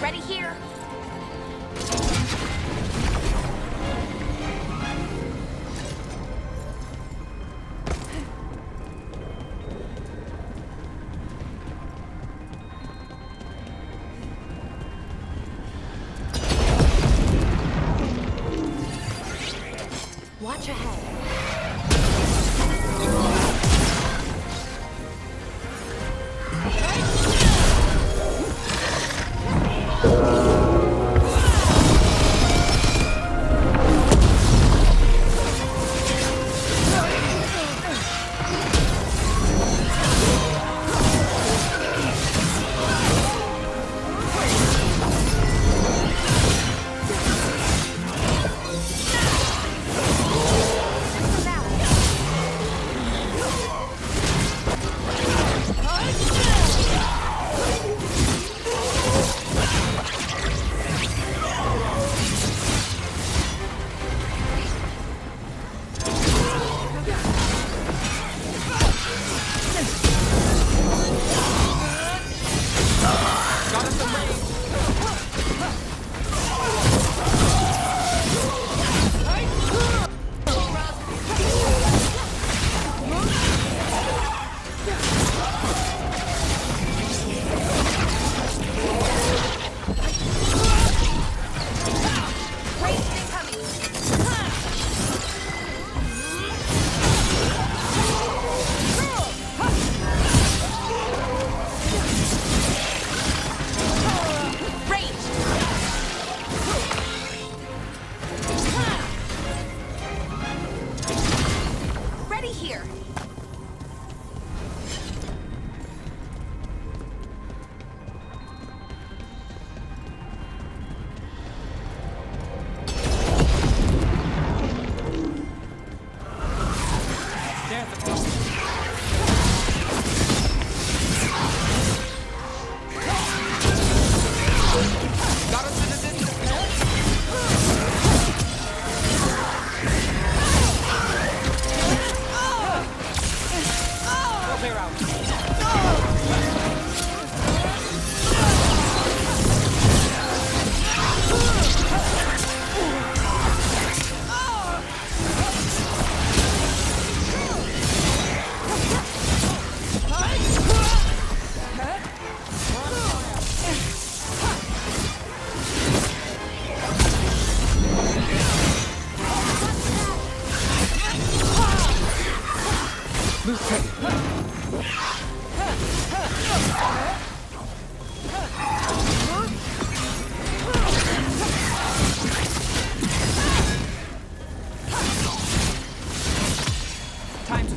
Ready here. Watch ahead.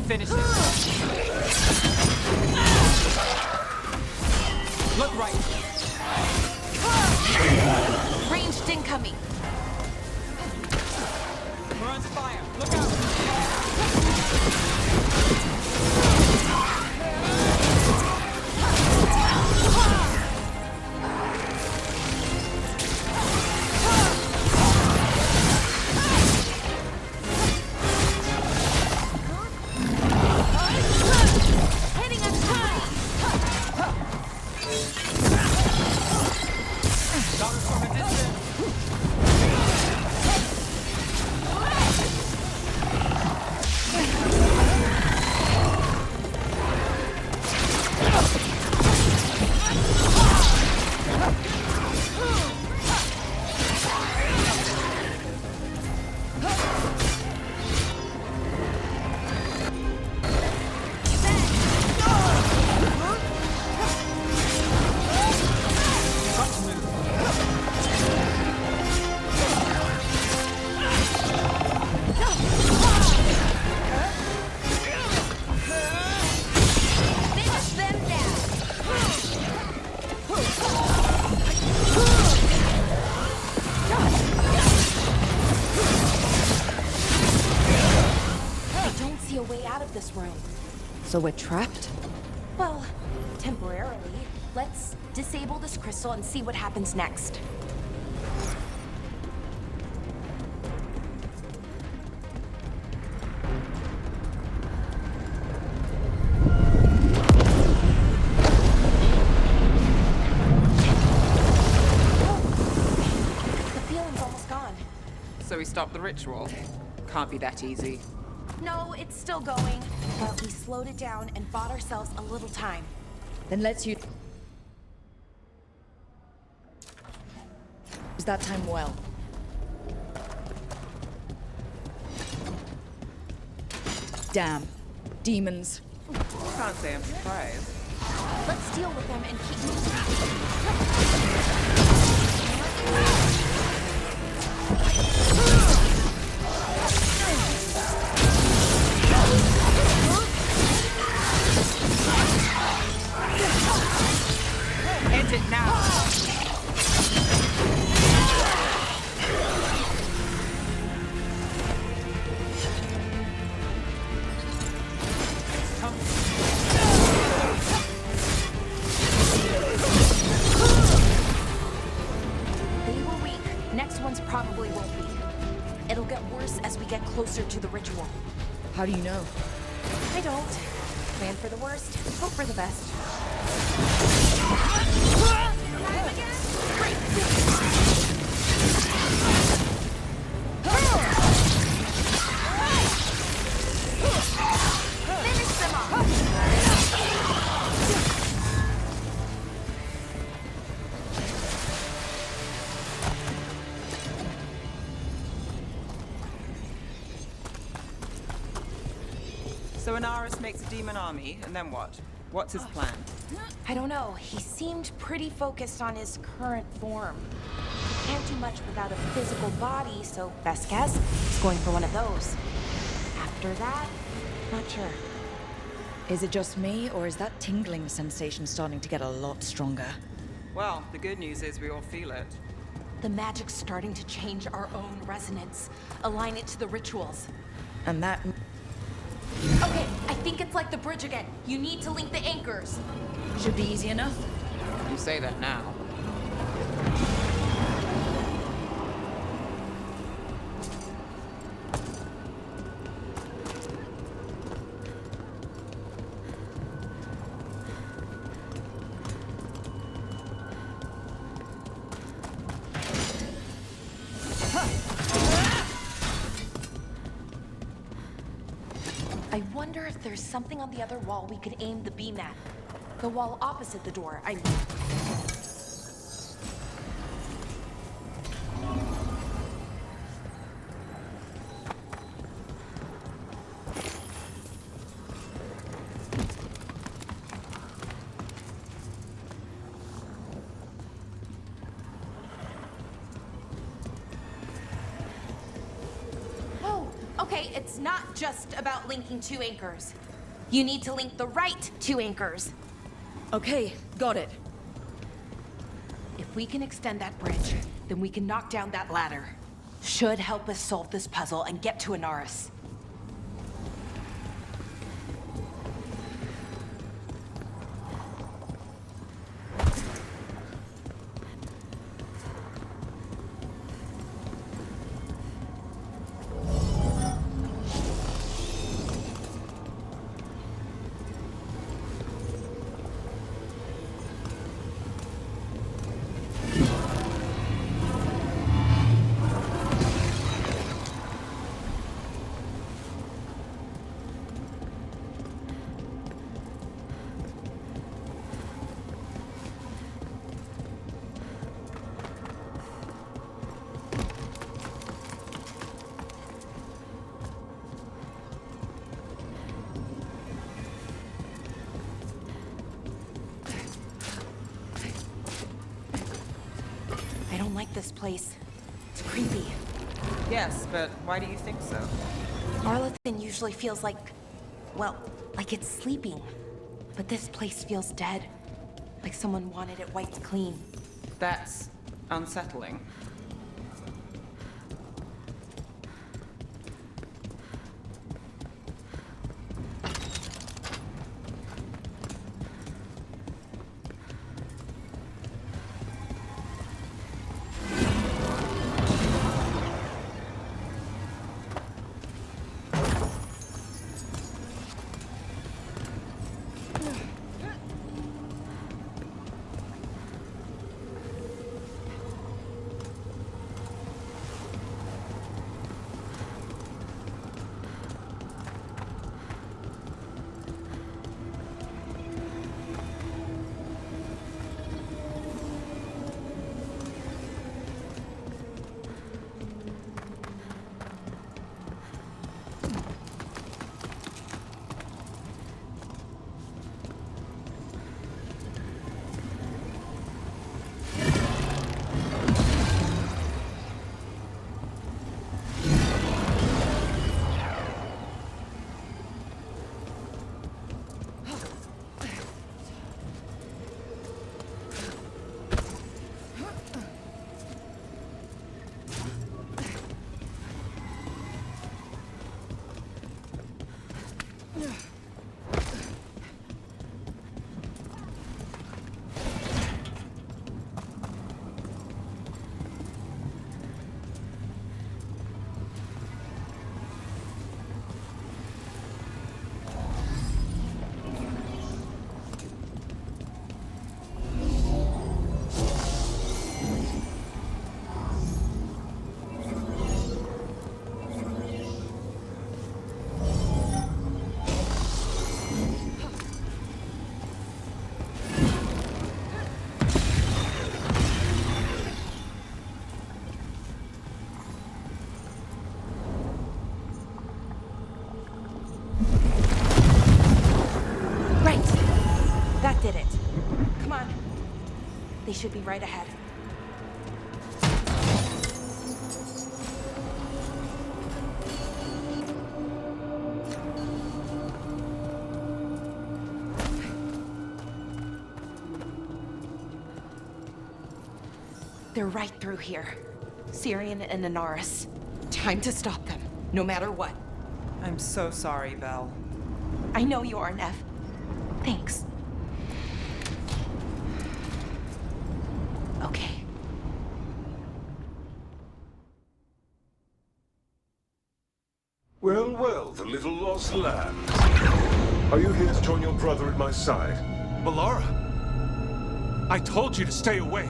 finish it. Look right. Ranged incoming. We're on fire. Look out. Hitting us high. Got us from a distance. Finish them down. I don't see a way out of this room. So we're trapped? Well, temporarily. Let's disable this crystal and see what happens next. The feeling's almost gone. So we stopped the ritual. Can't be that easy. No, it's still going. But we slowed it down and bought ourselves a little time. Then let's use that time well. Damn. Demons. Can't say I'm surprised. Let's deal with them and keep End it now. They were weak. Next ones probably won't be. It'll get worse as we get closer to the ritual. How do you know? I don't. Plan for the worst, hope for the best. Finish them off. So Inaris makes a demon army, and then what? What's his plan? I don't know. He seemed pretty focused on his current form. Can't do much without a physical body, so best guess, he's going for one of those. After that, not sure. Is it just me, or is that tingling sensation starting to get a lot stronger? Well, the good news is we all feel it. The magic's starting to change our own resonance. Align it to the rituals. And that... Okay, I think it's like the bridge again. You need to link the anchors. Should be easy enough. You say that now. I wonder if there's something on the other wall we could aim the beam at. The wall opposite the door, I mean. Okay, it's not just about linking two anchors. You need to link the right two anchors. Okay, got it. If we can extend that bridge, then we can knock down that ladder. Should help us solve this puzzle and get to Anaris. I don't like this place. It's creepy. Yes, but why do you think so? Arlathan usually feels like, well, like it's sleeping. But this place feels dead. Like someone wanted it wiped clean. That's unsettling. That did it. Come on. They should be right ahead. They're right through here. Syrian and Anaris. Time to stop them, no matter what. I'm so sorry, Belle. I know you are, Nev. Thanks. Okay. Well, well, the little lost lamb. Are you here to join your brother at my side? Melara! I told you to stay away.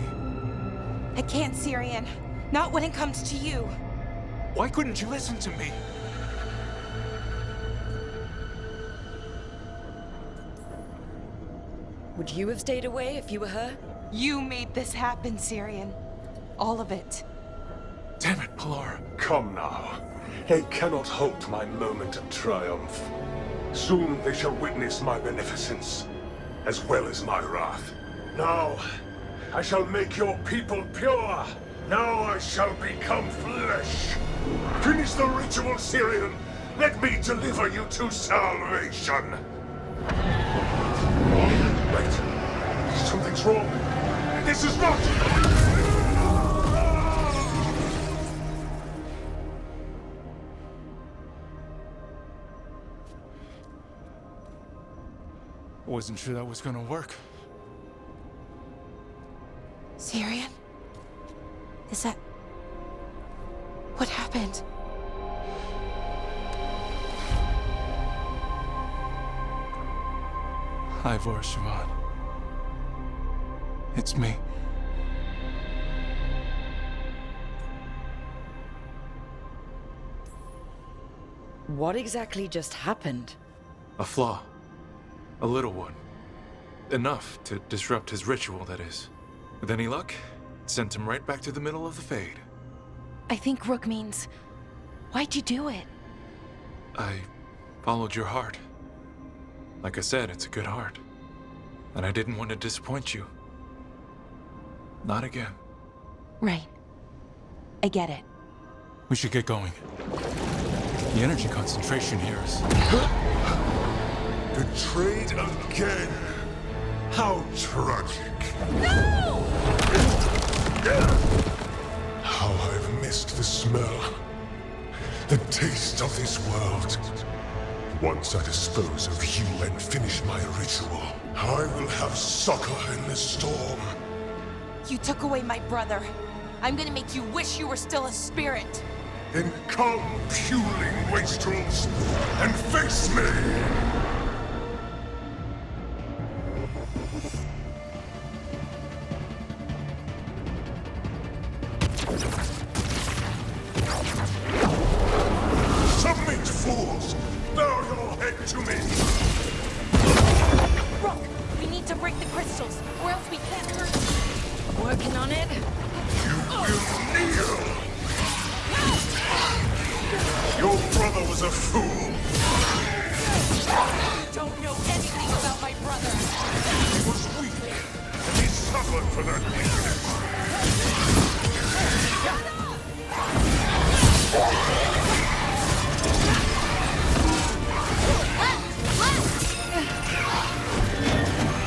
I can't, Syrian. Not when it comes to you. Why couldn't you listen to me? Would you have stayed away if you were her? You made this happen, Syrian. All of it. Damn it, Melara. Come now. They cannot halt my moment of triumph. Soon they shall witness my beneficence, as well as my wrath. Now, I shall make your people pure. Now I shall become flesh. Finish the ritual, Syrian, Let me deliver you to salvation! Wait. Something's wrong. This is not... Wasn't sure that was gonna work. Syrian? Is that... What happened? Ivor Siobhan. It's me. What exactly just happened? A flaw. A little one. Enough to disrupt his ritual, that is. With any luck, it sent him right back to the middle of the Fade. I think Rook means... Why'd you do it? I followed your heart. Like I said, it's a good heart. And I didn't want to disappoint you. Not again. Right. I get it. We should get going. The energy concentration here is... Betrayed again? How tragic. No! How I've missed the smell. The taste of this world. Once I dispose of you and finish my ritual, I will have succor in the storm. You took away my brother. I'm gonna make you wish you were still a spirit. Then come, puling wastrels, and face me! Submit, fools! Bow your head to me! Rook, we need to break the crystals, or else we can't hurt. Working on it. You will kneel! Your brother was a fool! You don't know anything about my brother! He was weak, and he suffered for that weakness!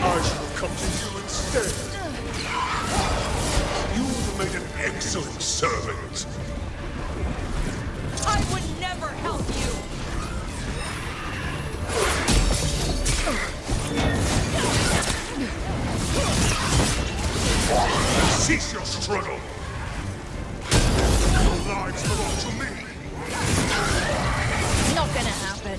I shall come to you instead. You've made an excellent servant. I would never help you! Cease your struggle. Your lives belong to me. Not gonna happen.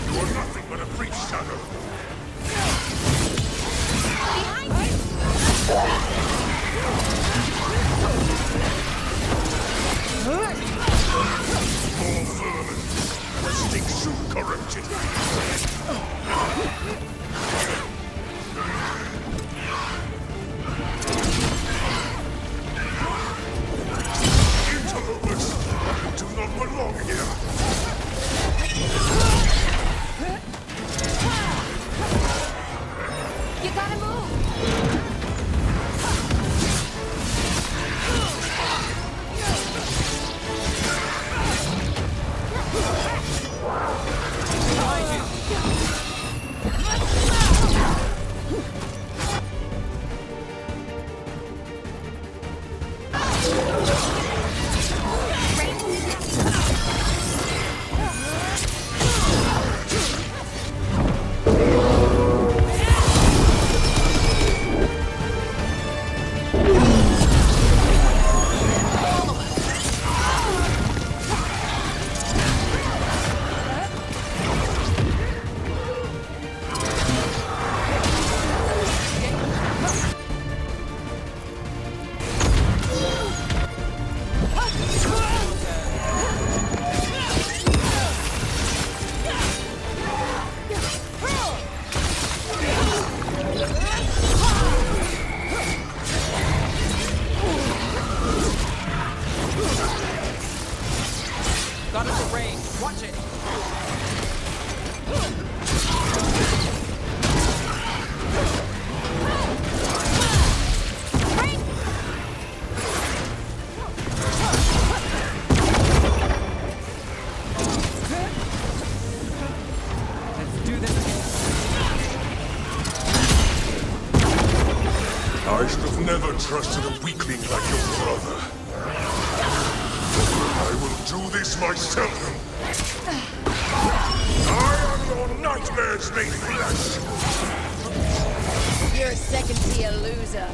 You are nothing but a brief shadow. Behind you! More vermin. Resting soon corrupted. Interlopers do not belong here. You gotta move! Behind you! I should have never trusted a weakling like your brother. I will do this myself. I am your nightmares made flesh. You're a second-tier loser.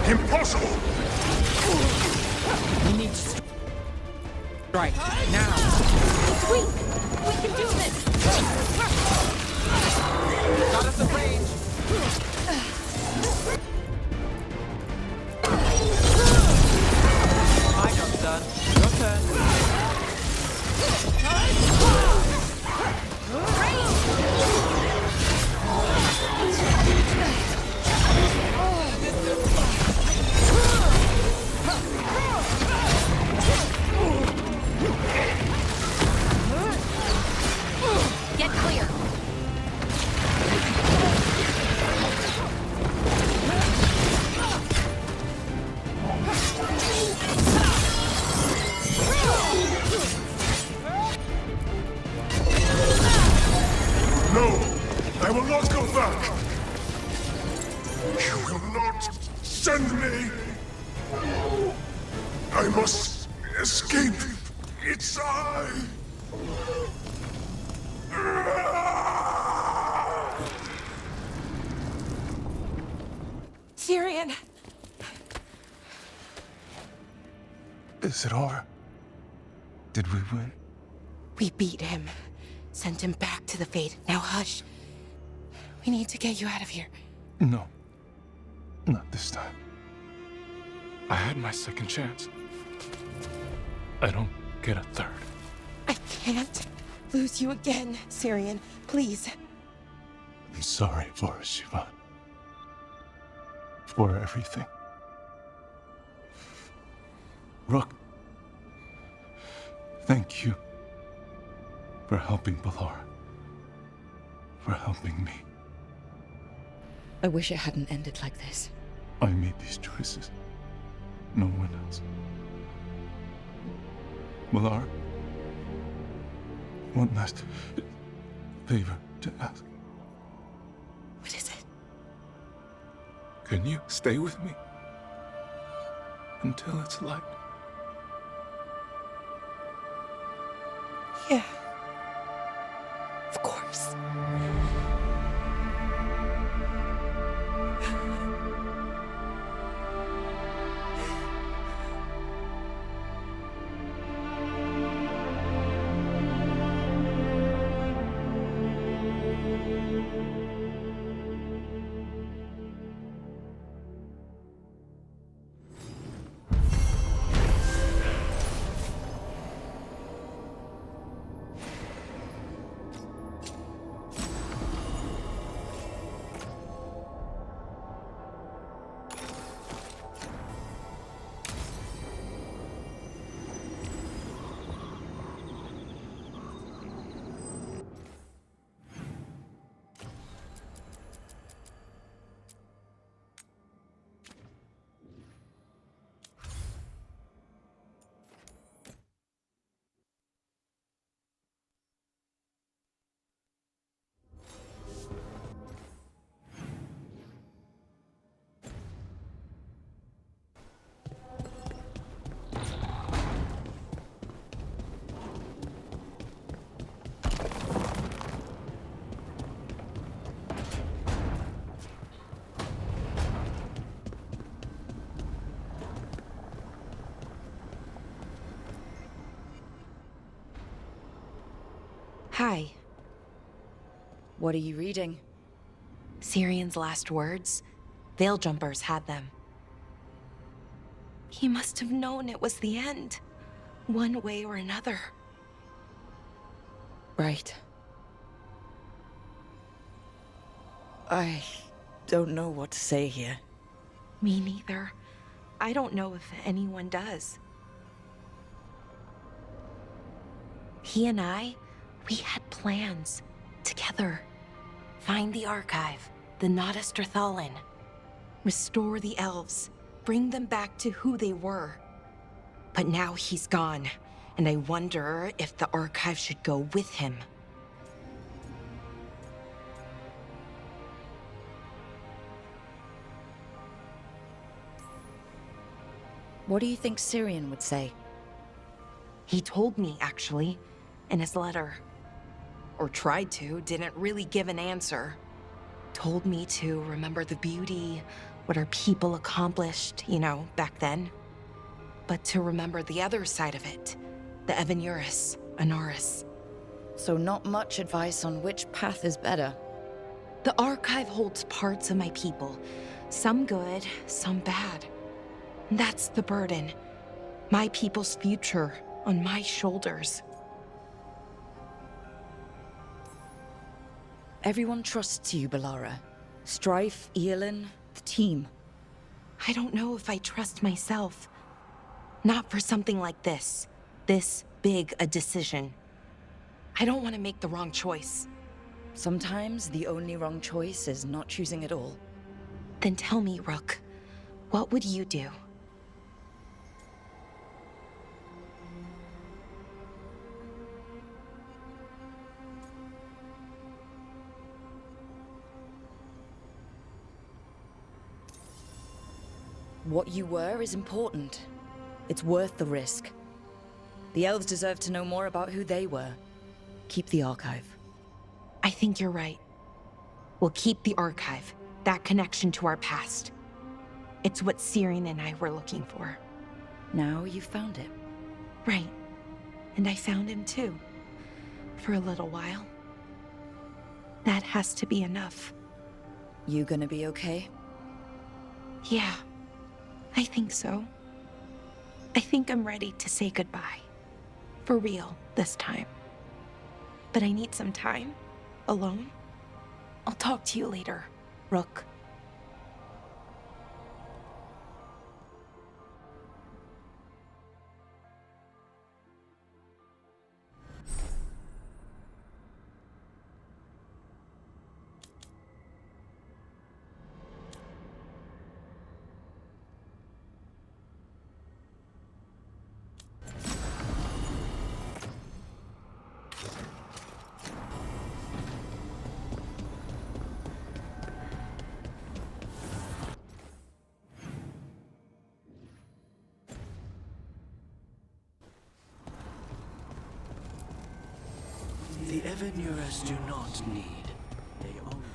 Impossible! We need to strike now. It's weak. We can do this. Got us in range. My job's done. Your turn. Get clear. No! I will not go back! You will not send me! I must escape! It's I! Syrian. Is it over? Did we win? We beat him. Sent him back to the Fate. Now hush. We need to get you out of here. No. Not this time. I had my second chance. I don't get a third. I can't lose you again, Syrian. Please. I'm sorry for Shivan. For everything. Rook, thank you for helping Balar. For helping me. I wish it hadn't ended like this. I made these choices. No one else. Balar, one last favor to ask. What is it? Can you stay with me? Until it's light? Yeah. Of course. Hi. What are you reading? Syrian's last words. Veil jumpers had them. He must have known it was the end, one way or another. Right. I don't know what to say here. Me neither. I don't know if anyone does. He and I, we had plans. Together. Find the archive, the Nodasterthalin. Restore the elves. Bring them back to who they were. But now he's gone, and I wonder if the archive should go with him. What do you think Syrian would say? He told me, actually, in his letter. Or tried to, didn't really give an answer. Told me to remember the beauty, what our people accomplished, you know, back then. But to remember the other side of it, the Evanuris, Anaris. So not much advice on which path is better. The archive holds parts of my people, some good, some bad. That's the burden. My people's future on my shoulders. Everyone trusts you, Balara. Strife, Eolin, the team. I don't know if I trust myself. Not for something like this. This big a decision. I don't want to make the wrong choice. Sometimes the only wrong choice is not choosing at all. Then tell me, Rook, what would you do? What you were is important. It's worth the risk. The elves deserve to know more about who they were. Keep the archive. I think you're right. We'll keep the archive, that connection to our past. It's what Syrian and I were looking for. Now you've found it. Right. And I found him too. For a little while. That has to be enough. You gonna be okay? Yeah. I think so. I think I'm ready to say goodbye. For real, this time. But I need some time. Alone. I'll talk to you later, Rook. The Evanuris do not need. They only...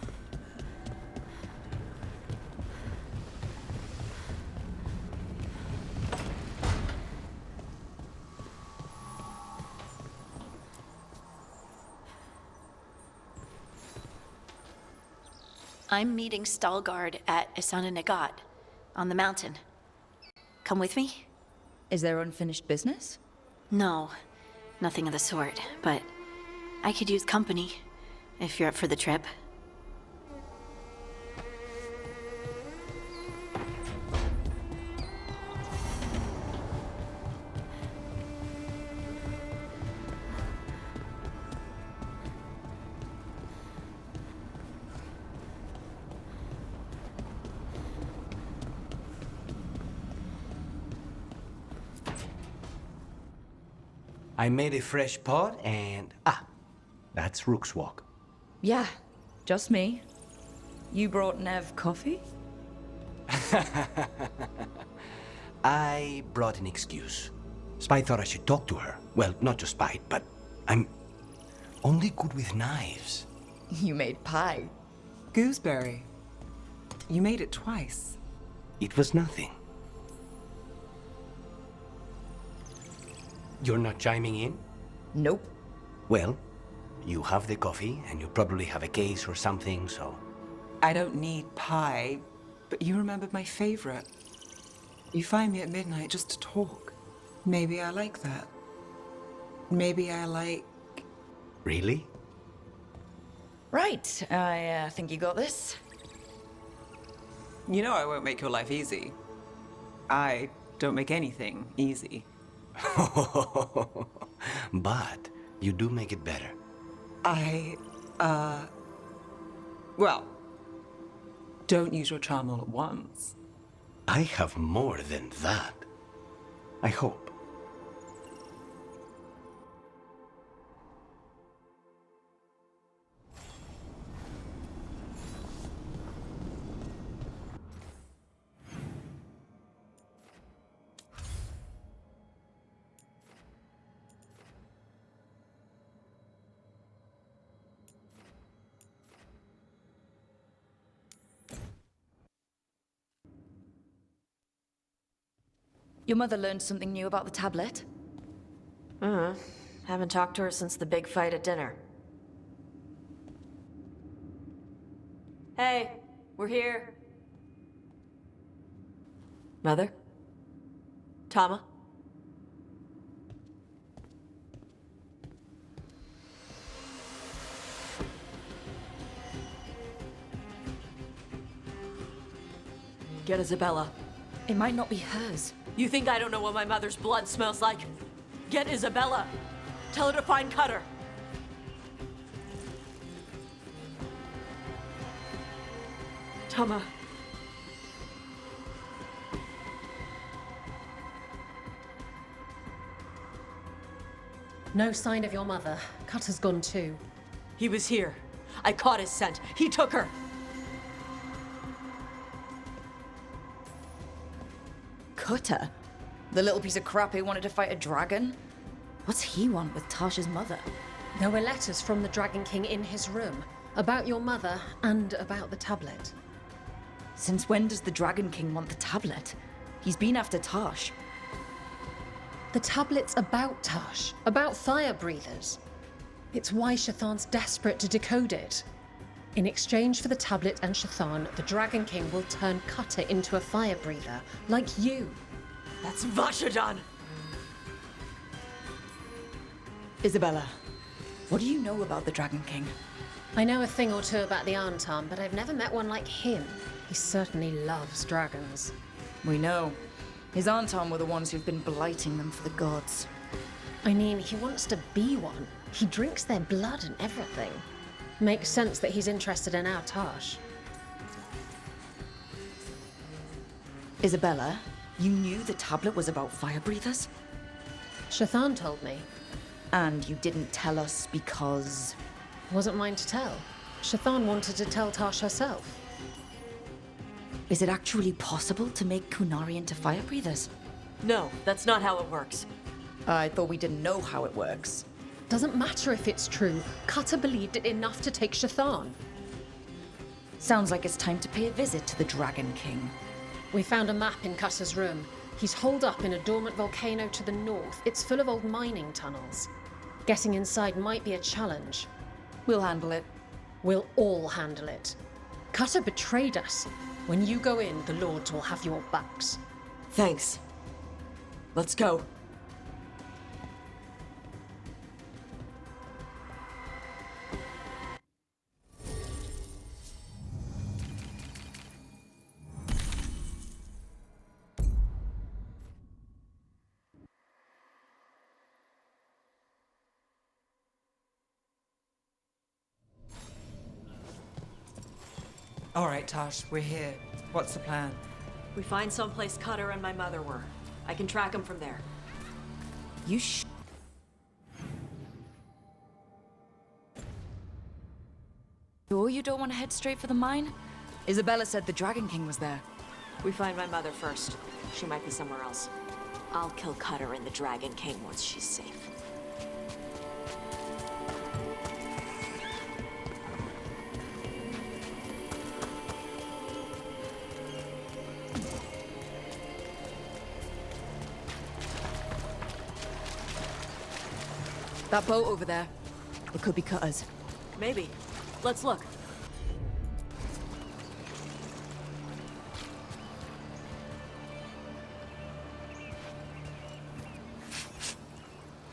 I'm meeting Stalgard at Isananegat, on the mountain. Come with me? Is there unfinished business? No, nothing of the sort, but I could use company, if you're up for the trip. I made a fresh pot and... that's Rook's walk. Yeah, just me. You brought Nev coffee? I brought an excuse. Spite thought I should talk to her. Well, not just Spite, but I'm only good with knives. You made pie. Gooseberry. You made it twice. It was nothing. You're not chiming in? Nope. Well, you have the coffee, and you probably have a case or something, so... I don't need pie, but you remembered my favorite. You find me at midnight just to talk. Maybe I like that. Maybe I like... Really? Right, I think you got this. You know I won't make your life easy. I don't make anything easy. But you do make it better. Well, don't use your charm all at once. I have more than that. I hope. Your mother learned something new about the tablet? Haven't talked to her since the big fight at dinner. Hey, we're here. Mother? Tama? Get Isabella. It might not be hers. You think I don't know what my mother's blood smells like? Get Isabella. Tell her to find Cutter. Tama. No sign of your mother. Cutter's gone too. He was here. I caught his scent. He took her. Cutter? The little piece of crap who wanted to fight a dragon? What's he want with Tasha's mother? There were letters from the Dragon King in his room about your mother and about the tablet. Since when does the Dragon King want the tablet? He's been after Tash. The tablet's about Tash, about fire breathers. It's why Shathan's desperate to decode it. In exchange for the tablet and Shathan, the Dragon King will turn Cutter into a fire breather, like you. That's Vashadan! Isabella, what do you know about the Dragon King? I know a thing or two about the Antam, but I've never met one like him. He certainly loves dragons. We know. His Antam were the ones who've been blighting them for the gods. I mean, he wants to be one. He drinks their blood and everything. Makes sense that he's interested in our Tash. Isabella, you knew the tablet was about fire breathers? Shathan told me. And you didn't tell us because... Wasn't mine to tell. Shathan wanted to tell Tash herself. Is it actually possible to make Kunari into fire breathers? No, that's not how it works. I thought we didn't know how it works. Doesn't matter if it's true. Cutter believed it enough to take Shathan. Sounds like it's time to pay a visit to the Dragon King. We found a map in Cutter's room. He's holed up in a dormant volcano to the north. It's full of old mining tunnels. Getting inside might be a challenge. We'll handle it. We'll all handle it. Cutter betrayed us. When you go in, the Lords will have your backs. Thanks. Let's go. All right, Tash, we're here. What's the plan? We find someplace Cutter and my mother were. I can track them from there. You Sure you don't want to head straight for the mine? Isabella said the Dragon King was there. We find my mother first. She might be somewhere else. I'll kill Cutter and the Dragon King once she's safe. That boat over there. It could be cutters. Maybe. Let's look.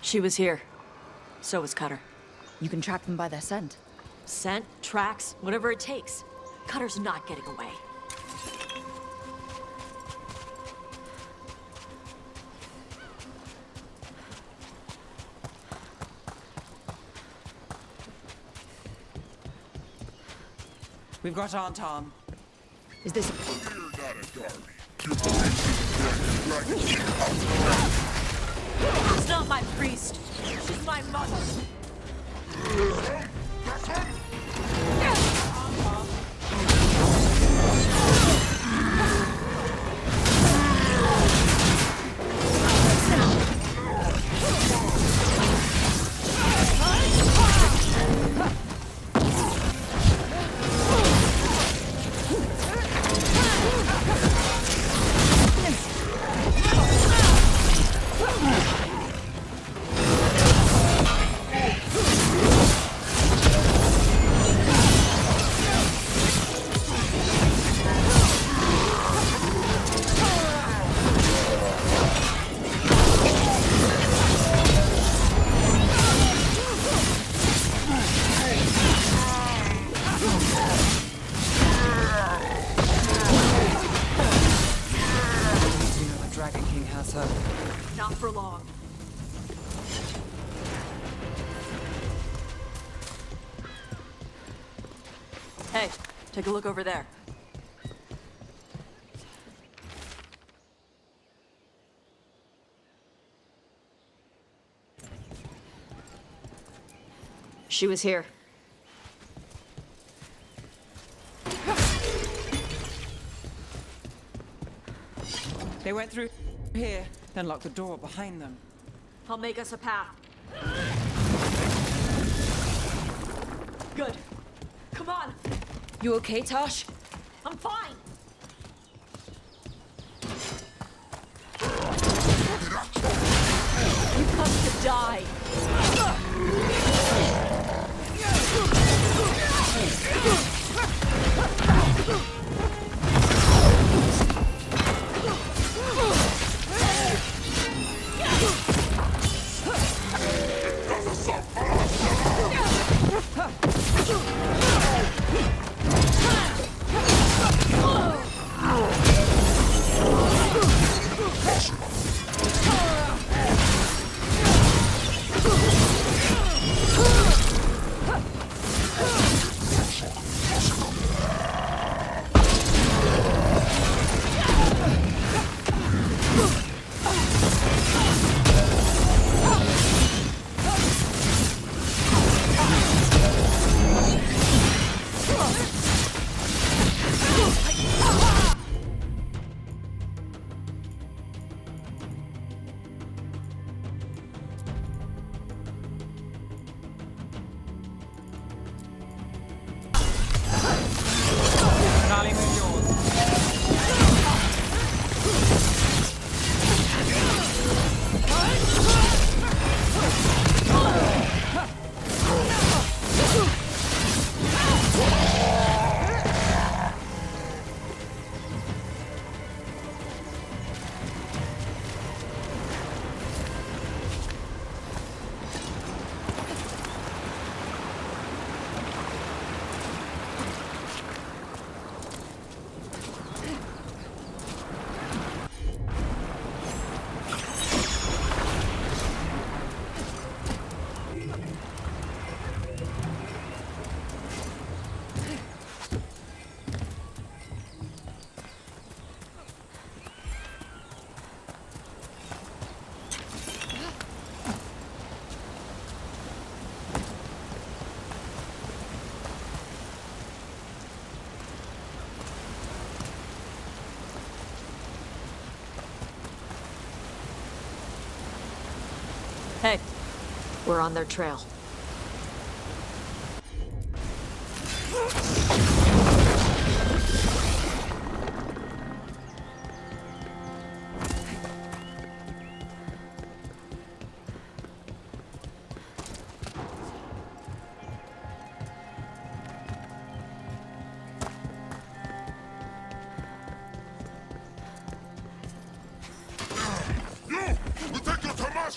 She was here. So was Cutter. You can track them by their scent. Scent, tracks, whatever it takes. Cutter's not getting away. We've got Aunt Tom. Is this... It's not my priest. She's my mother. Not for long. Hey, take a look over there. She was here. They went through here, then locked the door behind them. I'll make us a path. Good. Come on. You okay, Tosh? I'm fine. You come to die. Hey, we're on their trail.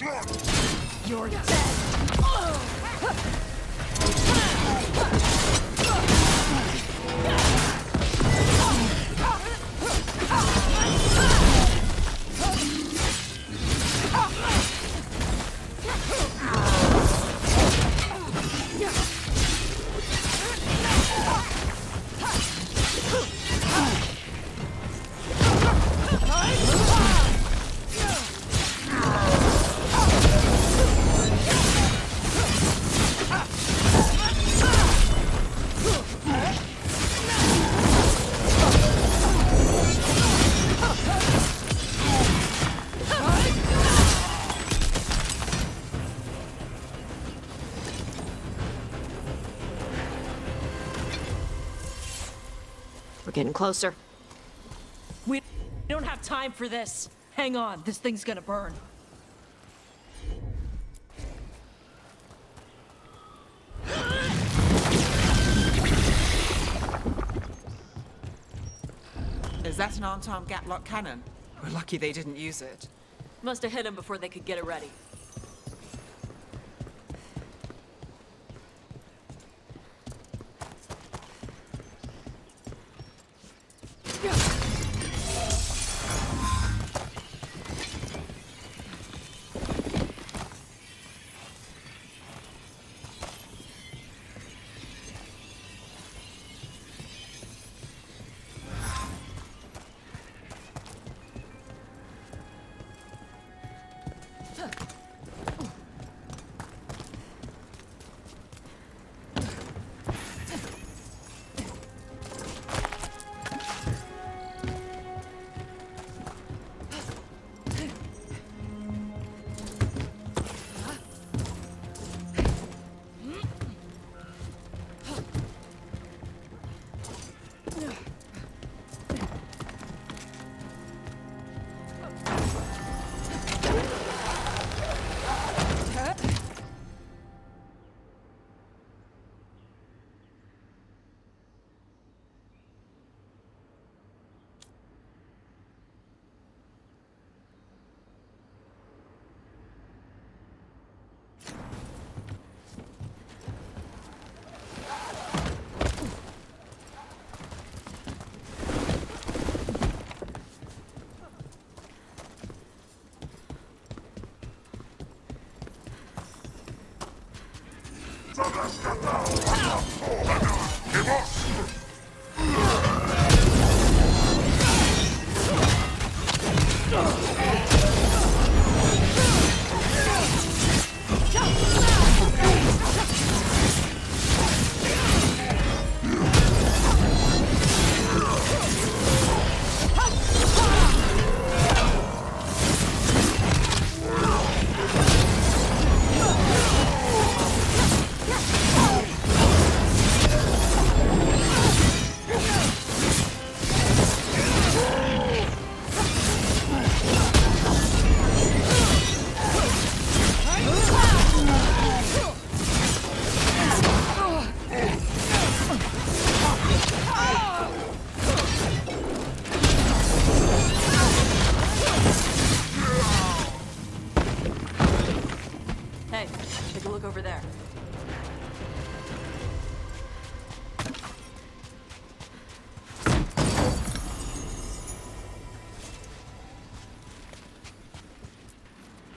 last one! You're dead! We're getting closer. We don't have time for this. Hang on, this thing's gonna burn. Is that an unarmed gatlock cannon? We're lucky they didn't use it. Must have hit him before they could get it ready.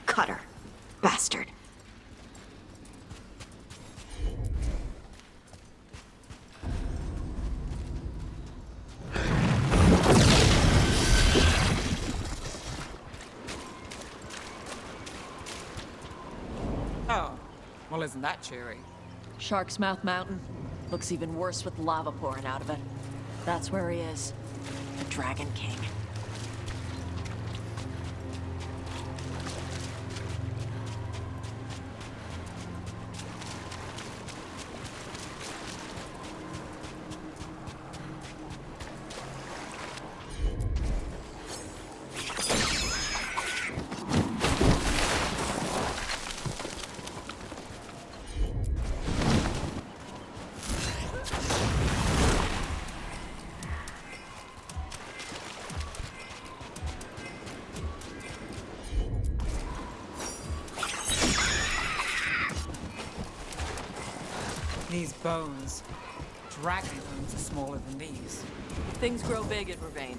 Cutter. Bastard. Oh, well, isn't that cheery? Shark's Mouth Mountain. Looks even worse with lava pouring out of it. That's where he is. The Dragon King. These bones. Dragon bones are smaller than these. Things grow big in Ravane.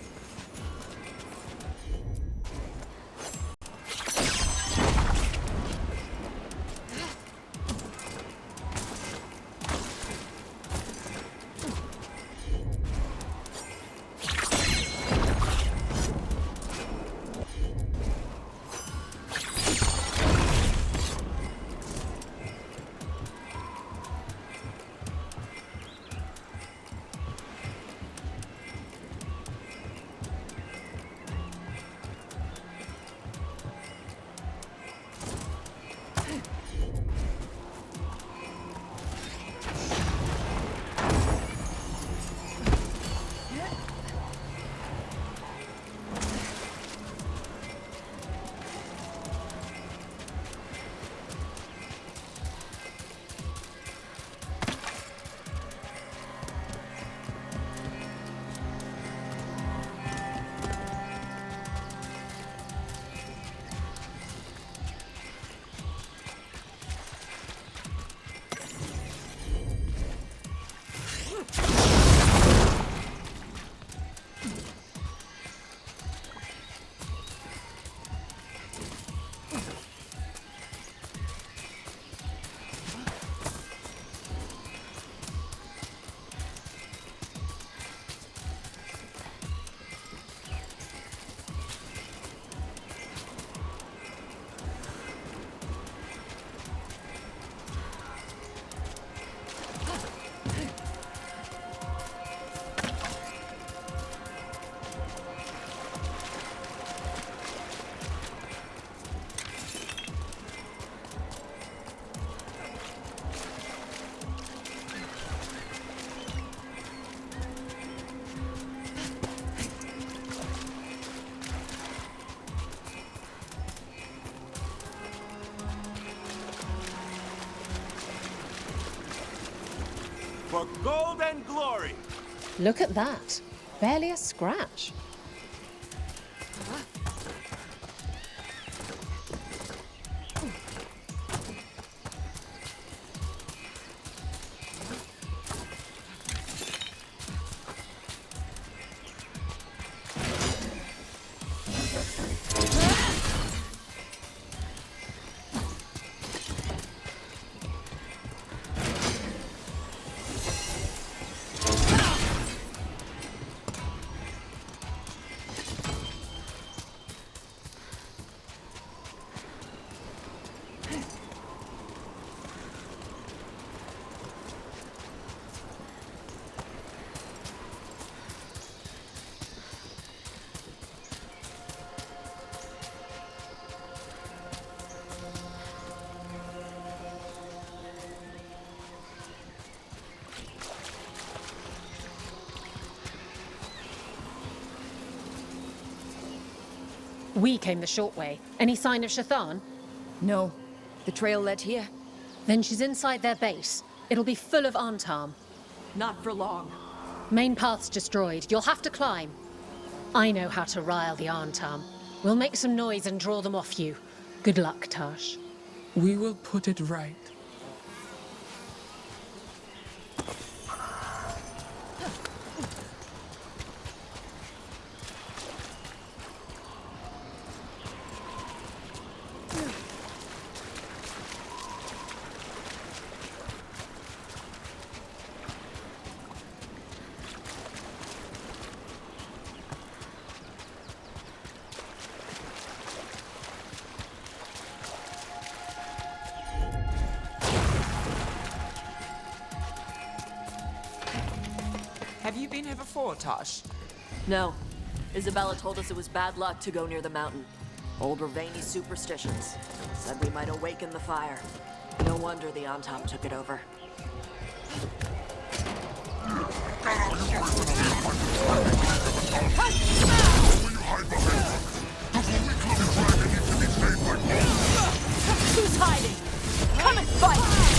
For gold and glory! Look at that. Barely a scratch. We came the short way. Any sign of Shathan? No. The trail led here. Then she's inside their base. It'll be full of Antam. Not for long. Main path's destroyed. You'll have to climb. I know how to rile the Antam. We'll make some noise and draw them off you. Good luck, Tash. We will put it right. Have you been here before, Tosh? No. Isabella told us it was bad luck to go near the mountain. Old Ravani superstitions. Said we might awaken the fire. No wonder the Antam took it over. Who's hiding? Come and fight!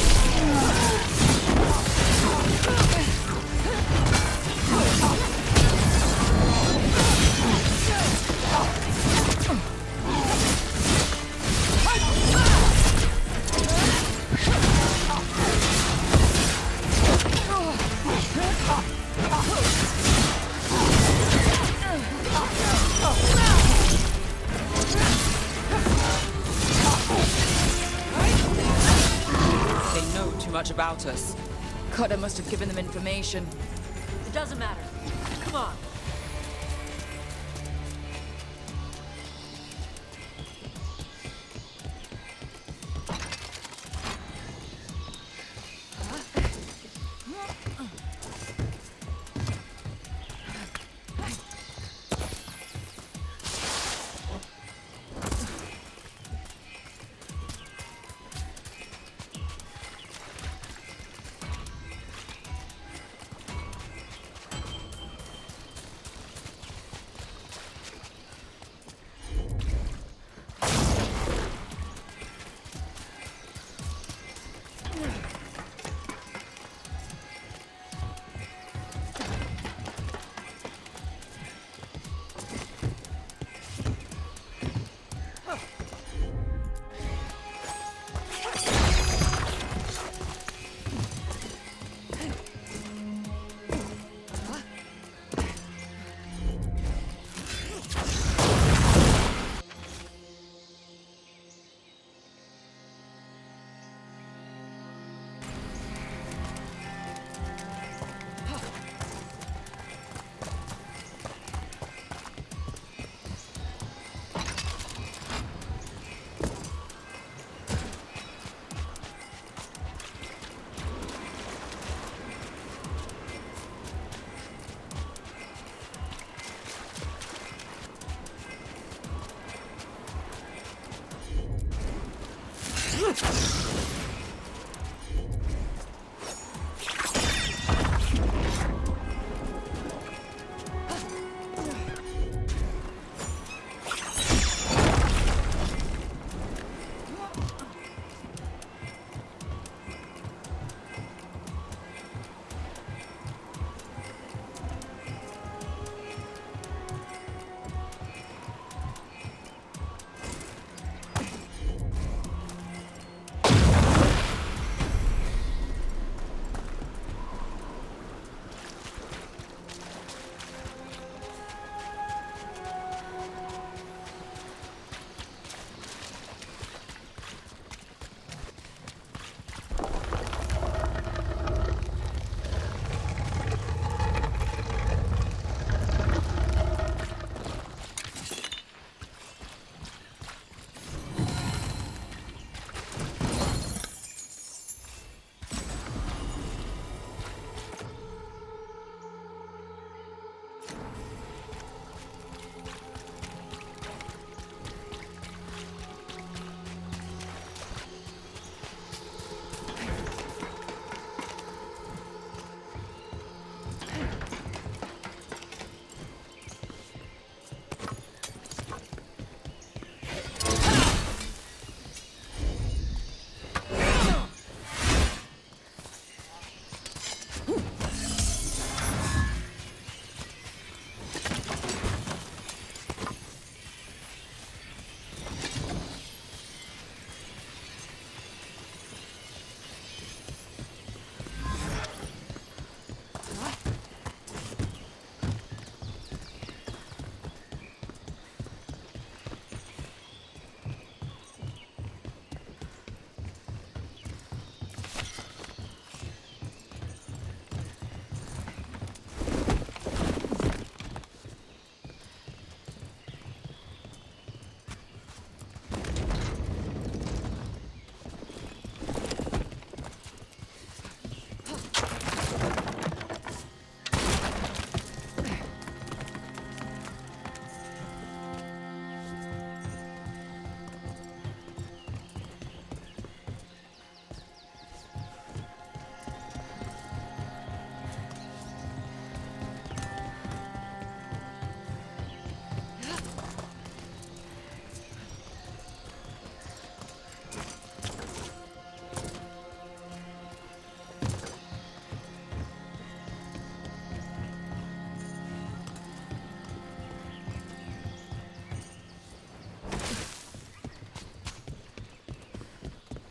much about us. Cutter must have given them information. It doesn't matter. Come on.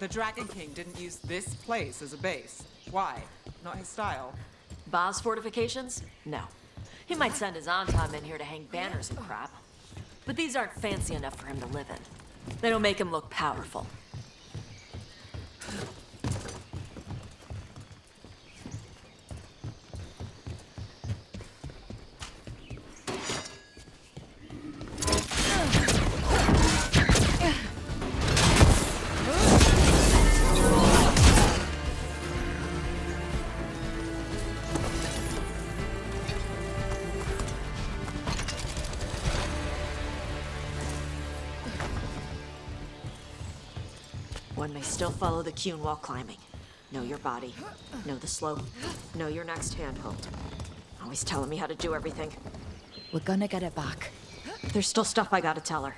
The Dragon King didn't use this place as a base. Why? Not his style. Boss fortifications? No. He might send his Antam in here to hang banners and crap. But these aren't fancy enough for him to live in. They don't make him look powerful. One may still follow the Cune while climbing. Know your body. Know the slope. Know your next handhold. Always telling me how to do everything. We're gonna get it back. There's still stuff I gotta tell her.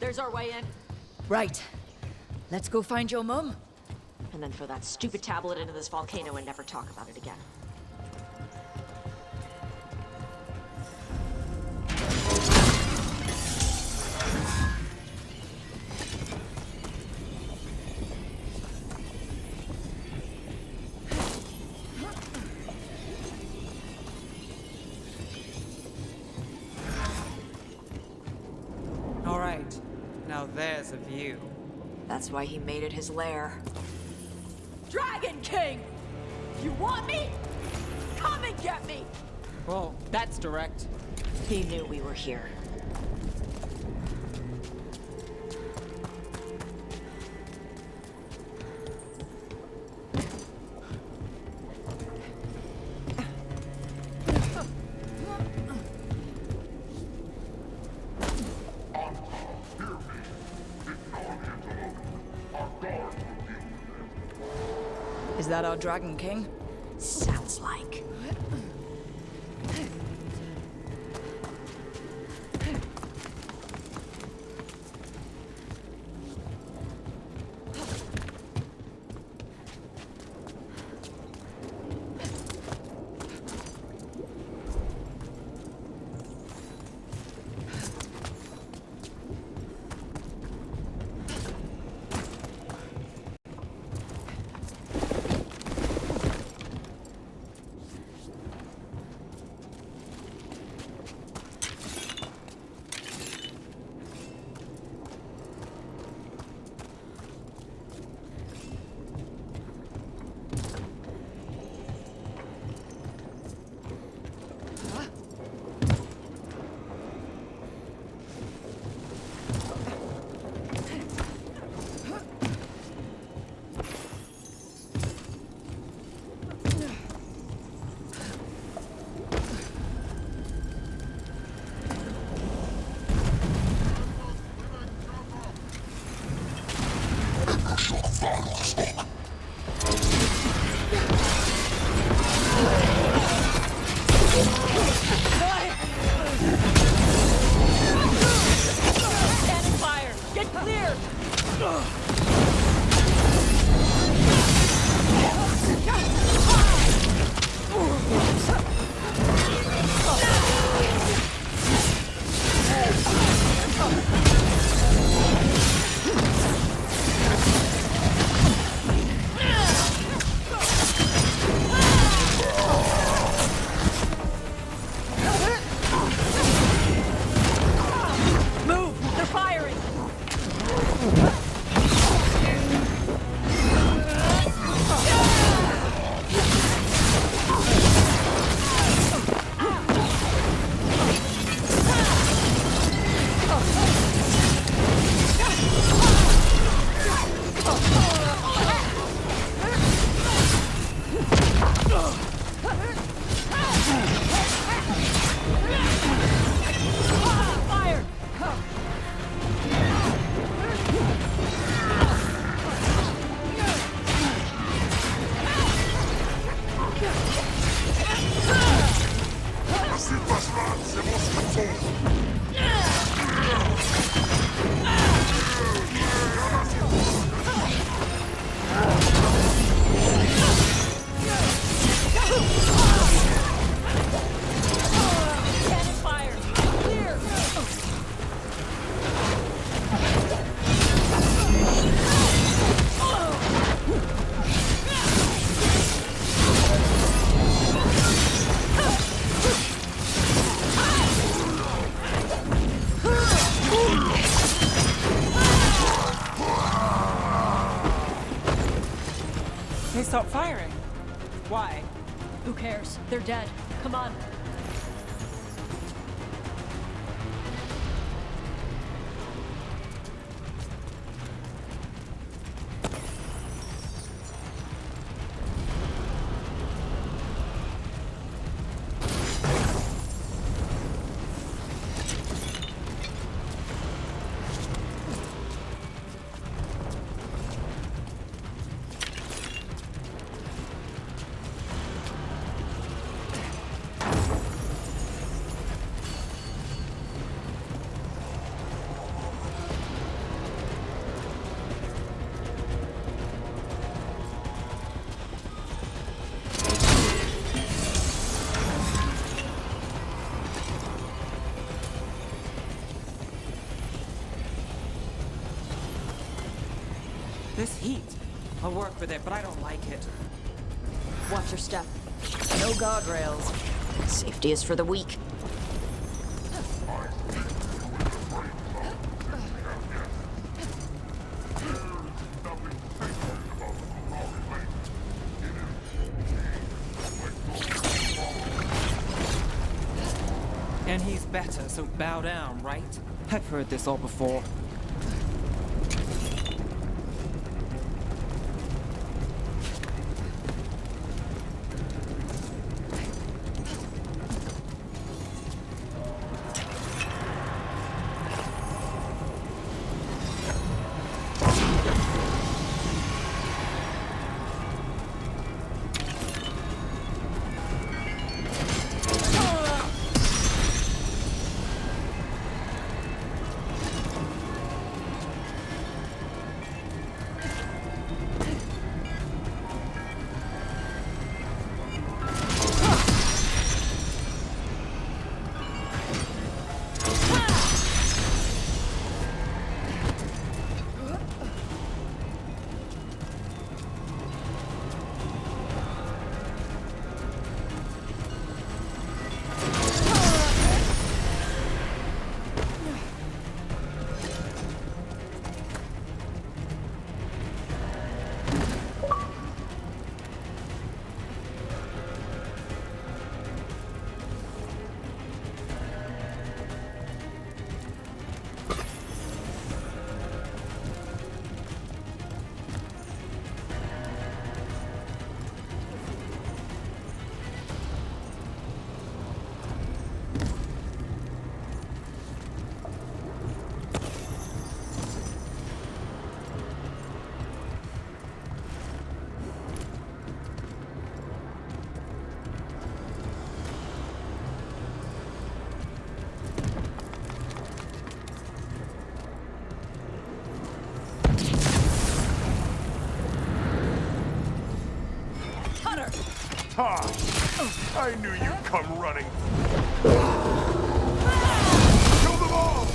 There's our way in. Right. Let's go find your mum. And then throw that stupid tablet into this volcano and never talk about it again. All right. Now there's a view. That's why he made it his lair. Dragon King! You want me? Come and get me! Well, that's direct. He knew we were here. Is that our Dragon King? Sounds like. They stopped firing. Why? Who cares? They're dead. Come on. This heat. I'll work with it, but I don't like it. Watch your step. No guardrails. Safety is for the weak. And he's better, so bow down, right? I've heard this all before. Ha! I knew you'd come running. Kill them all!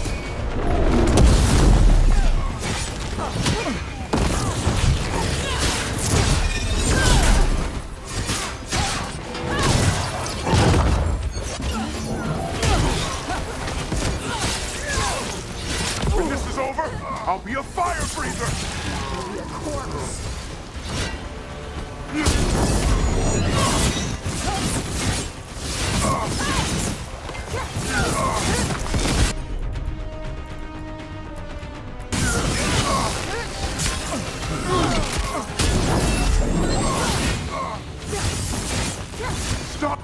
When this is over, I'll be a fire breather! Stop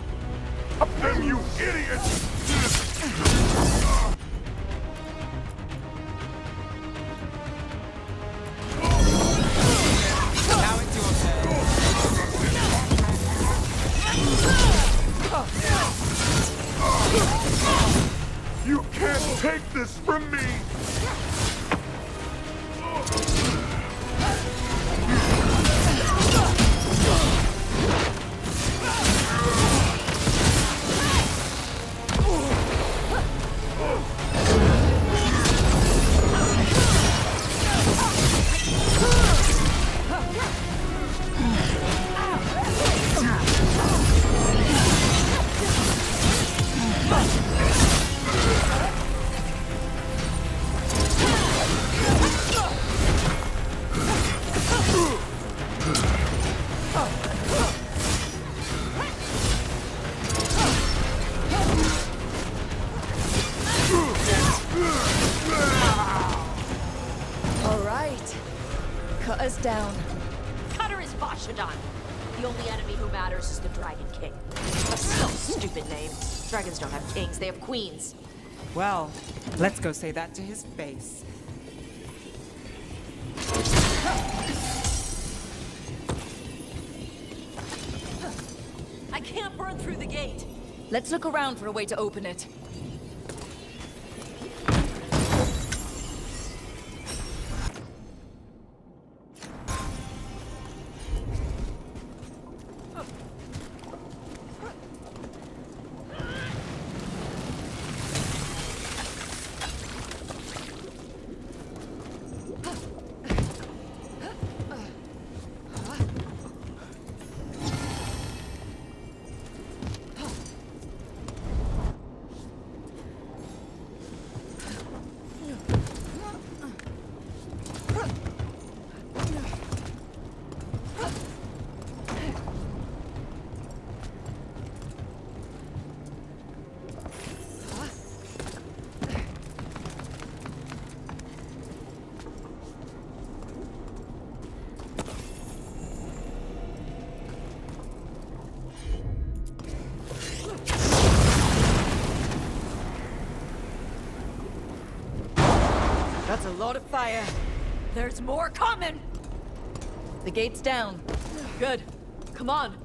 them, you idiots! Now it's your turn. You can't take this from me! All right. Cut us down. Cutter is Vashadon. The only enemy who matters is the Dragon King. A so stupid name. Dragons don't have kings, they have queens. Well, let's go say that to his face. I can't burn through the gate. Let's look around for a way to open it. That's a lot of fire. There's more coming! The gate's down. Good. Come on.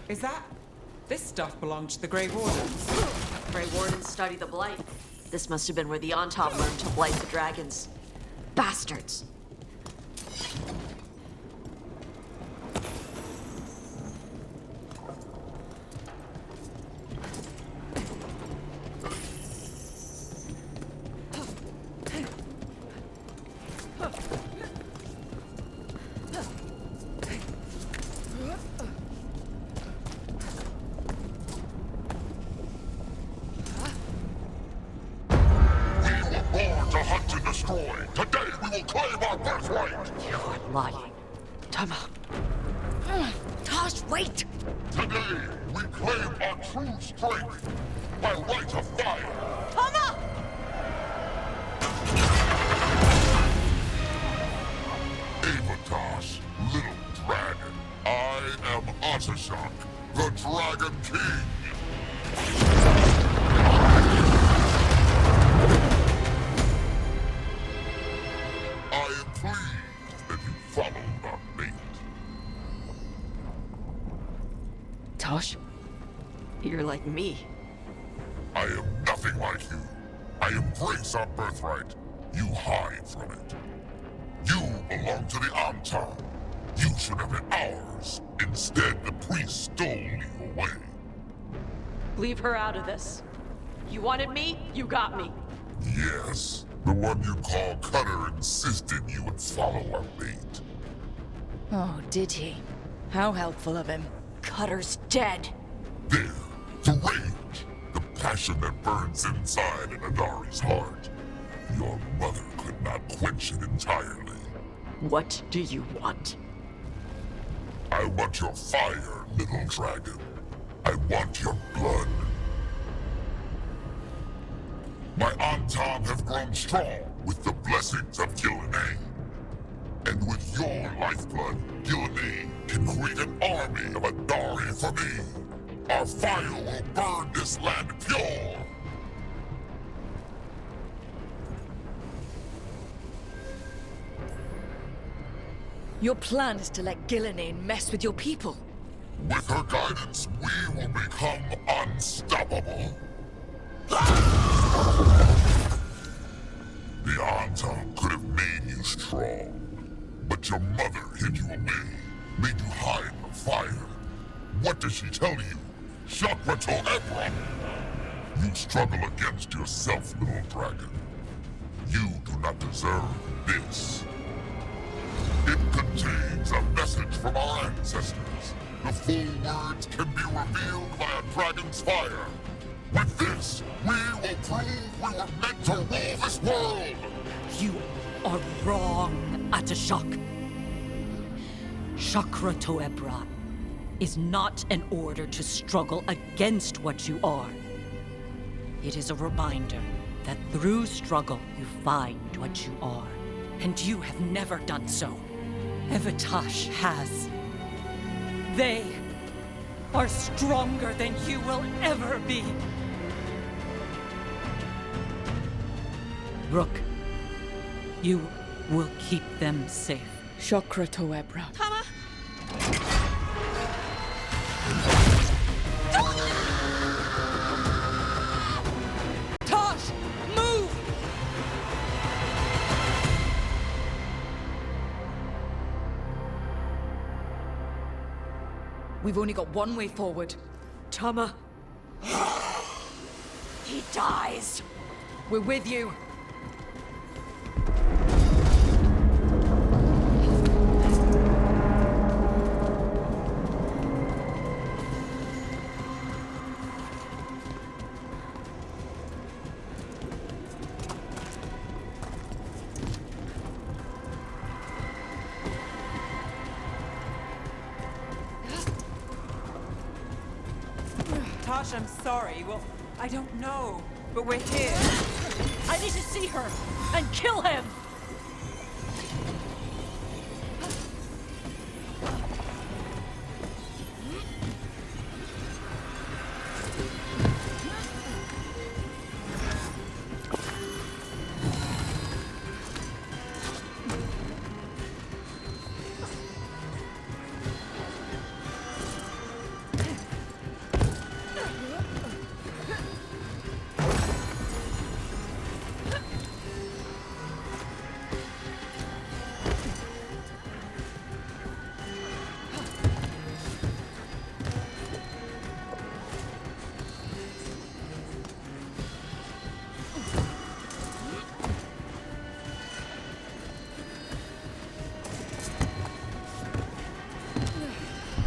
Is that... This stuff belonged to the Grey Wardens. Grey Wardens study the Blight. This must have been where the On Top learned to blight the dragons. Bastards! Lying. Tama. Tosh, wait! Today, we claim our true strength by right of fire. Tama! Avatos, little dragon. I am Otashok, the Dragon King. I am pleased that you followed our mate. Tosh, you're like me. I am nothing like you. I embrace our birthright. You hide from it. You belong to the Antar. You should have been ours. Instead, the priest stole you away. Leave her out of this. You wanted me, you got me. Yes, the one you call Cutter insisted you would follow our bait. Oh, did he? How helpful of him. Cutter's dead. There, the rage, the passion that burns inside an Adari's heart. Your mother could not quench it entirely. What do you want? I want your fire, little dragon. I want your blood. My Antam have grown strong with the blessings of Gillenay. And with your lifeblood, Gillenay can create an army of Adari for me. Our fire will burn this land pure. Your plan is to let Gillenay mess with your people. With her guidance, we will become unstoppable. The Antam could have made you strong, but your mother hid you away, made you hide the fire. What does she tell you? Shakrato Ebra! You struggle against yourself, little dragon. You do not deserve this. It contains a message from our ancestors. The full words can be revealed by a dragon's fire. With this, we will prove we were meant to rule this world! You are wrong, Atashak. Chakra Toebra is not an order to struggle against what you are. It is a reminder that through struggle you find what you are. And you have never done so. Evatash has. They are stronger than you will ever be. Rook, you will keep them safe. Chakra Toebra. Tama! Tosh, move! We've only got one way forward. Tama. He dies. We're with you. Tosh, I'm sorry. Well, I don't know, but we're here. I need to see her and kill him!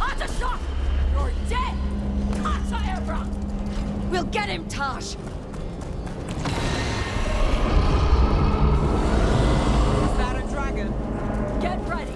Atashak! You're dead! Kata Ebra! We'll get him, Tosh! Is that a dragon? Get ready!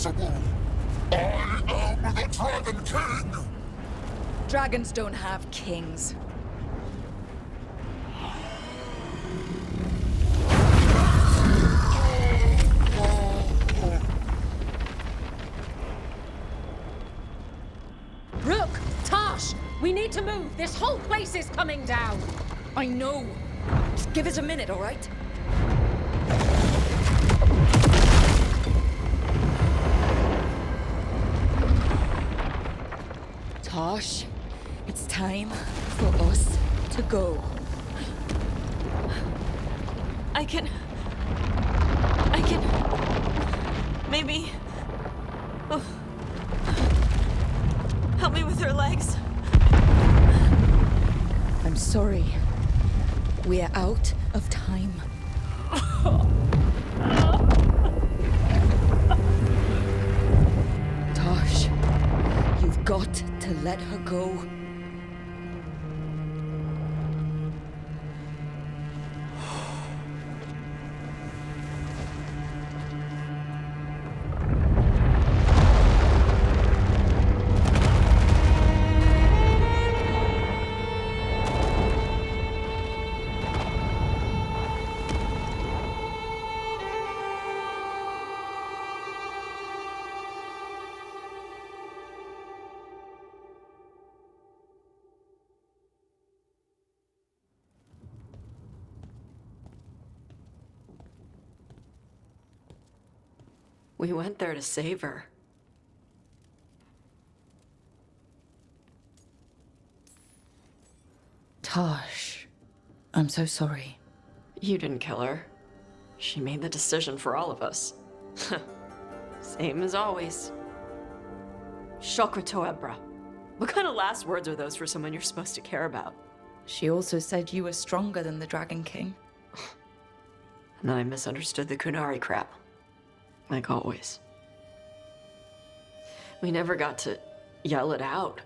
impossible! I am the Dragon King! Dragons don't have kings. Rook! Tosh! We need to move! This whole place is coming down! I know. Just give us a minute, all right? Tosh, it's time for us to go. I can... Maybe... Oh. Help me with her legs. I'm sorry. We're out of time. Tosh, you've got to let her go. We went there to save her. Tosh, I'm so sorry. You didn't kill her. She made the decision for all of us. Same as always. Shokrato Ebra. What kind of last words are those for someone you're supposed to care about? She also said you were stronger than the Dragon King. And then I misunderstood the Kunari crap. Like always. We never got to yell it out.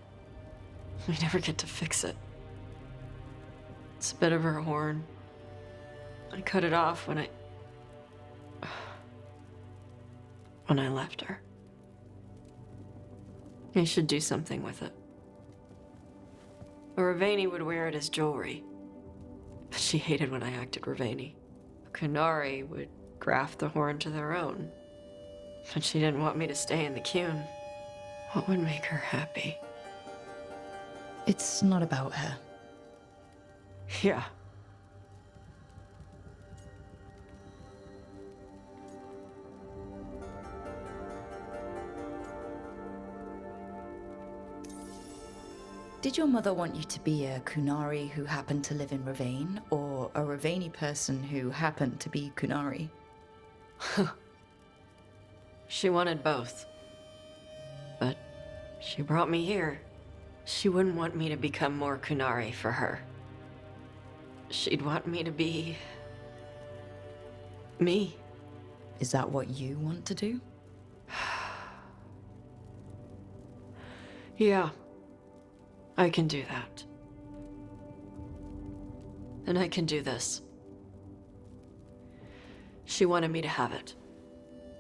We never get to fix it. It's a bit of her horn. I cut it off when I left her. I should do something with it. Ravani would wear it as jewelry. But she hated when I acted Ravani. Kunari would graft the horn to their own. But she didn't want me to stay in the Qun. What would make her happy? It's not about her. Yeah. Did your mother want you to be a Kunari who happened to live in Ravane, or a Ravani person who happened to be Kunari? She wanted both. But she brought me here. She wouldn't want me to become more Kunari for her. She'd want me to be... me. Is that what you want to do? Yeah. I can do that. And I can do this. She wanted me to have it.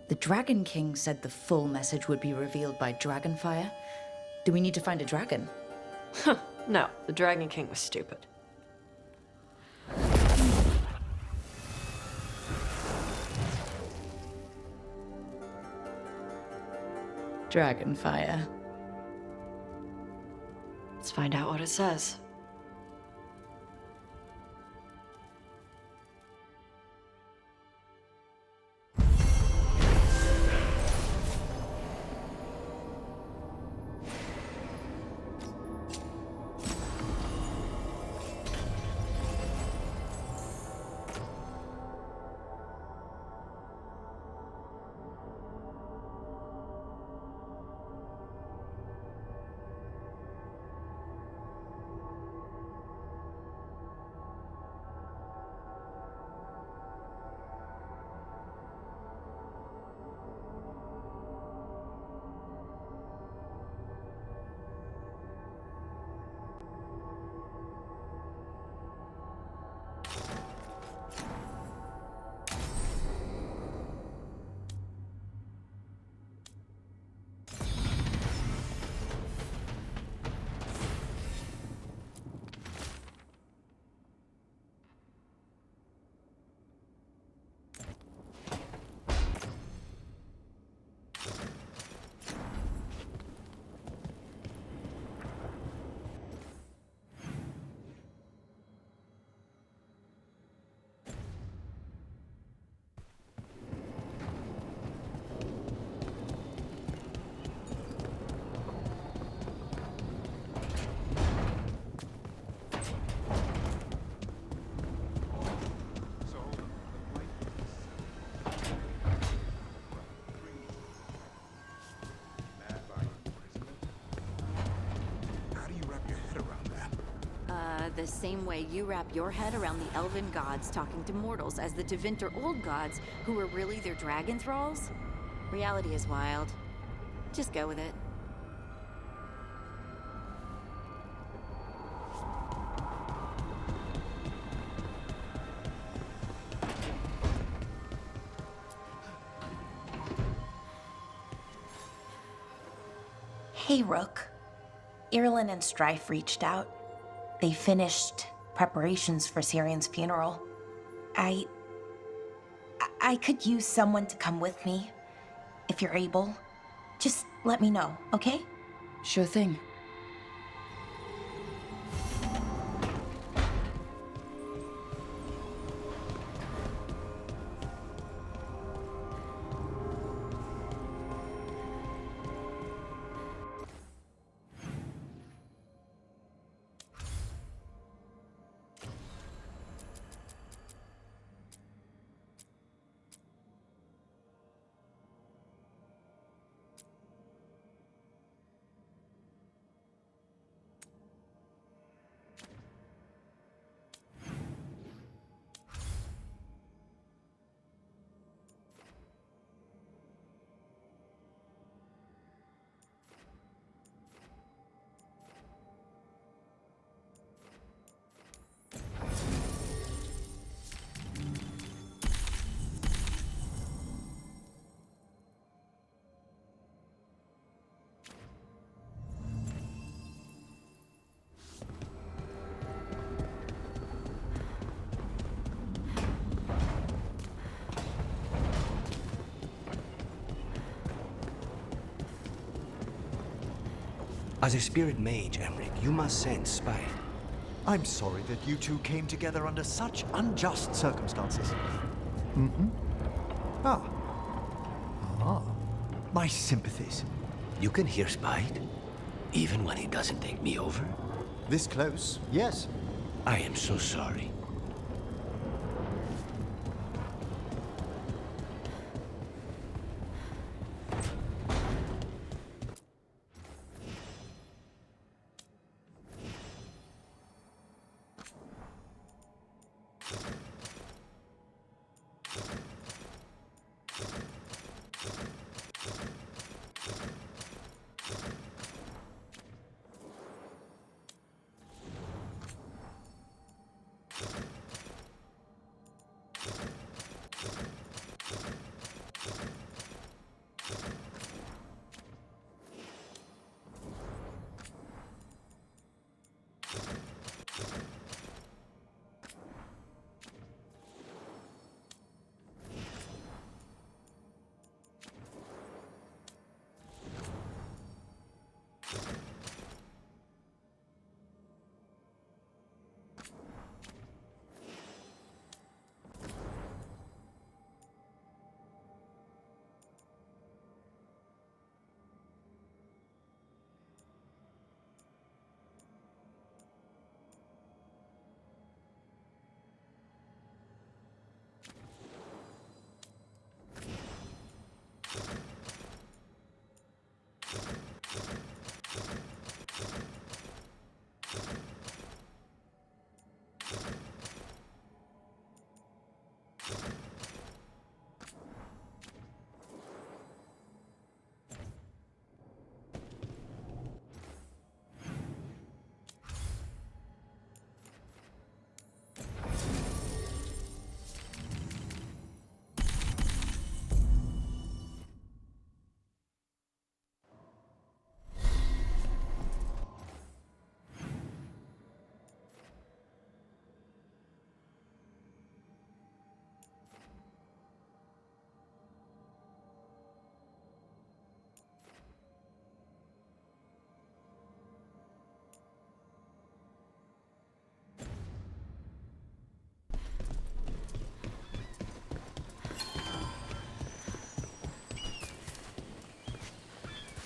The Dragon King said the full message would be revealed by Dragonfire. Do we need to find a dragon? No, the Dragon King was stupid. Dragonfire. Let's find out what it says. the same way you wrap your head around the elven gods talking to mortals as the Tevinter old gods who were really their dragon thralls? Reality is wild. Just go with it. Hey, Rook. Irulan and Strife reached out. They finished preparations for Sirion's funeral. I could use someone to come with me. If you're able, just let me know, okay? Sure thing. As a spirit mage, Emmerich, you must sense spite. I'm sorry that you two came together under such unjust circumstances. Mm-hmm. My sympathies. You can hear spite, even when he doesn't take me over? This close, yes. I am so sorry.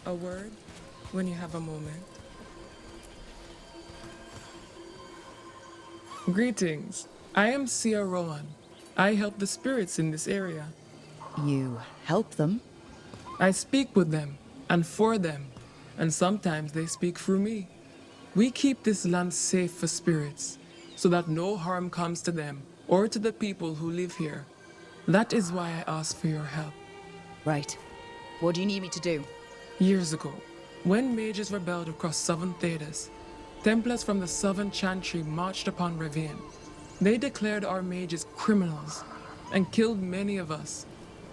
A word when you have a moment. Greetings. I am Sia Rowan. I help the spirits in this area. You help them? I speak with them and for them, and sometimes they speak through me. We keep this land safe for spirits, so that no harm comes to them or to the people who live here. That is why I ask for your help. Right. What do you need me to do? Years ago, when mages rebelled across southern Thedas, Templars from the southern Chantry marched upon Ravine. They declared our mages criminals and killed many of us.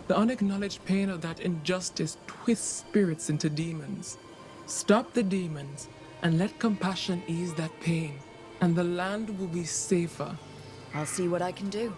The unacknowledged pain of that injustice twists spirits into demons. Stop the demons and let compassion ease that pain, and the land will be safer. I'll see what I can do.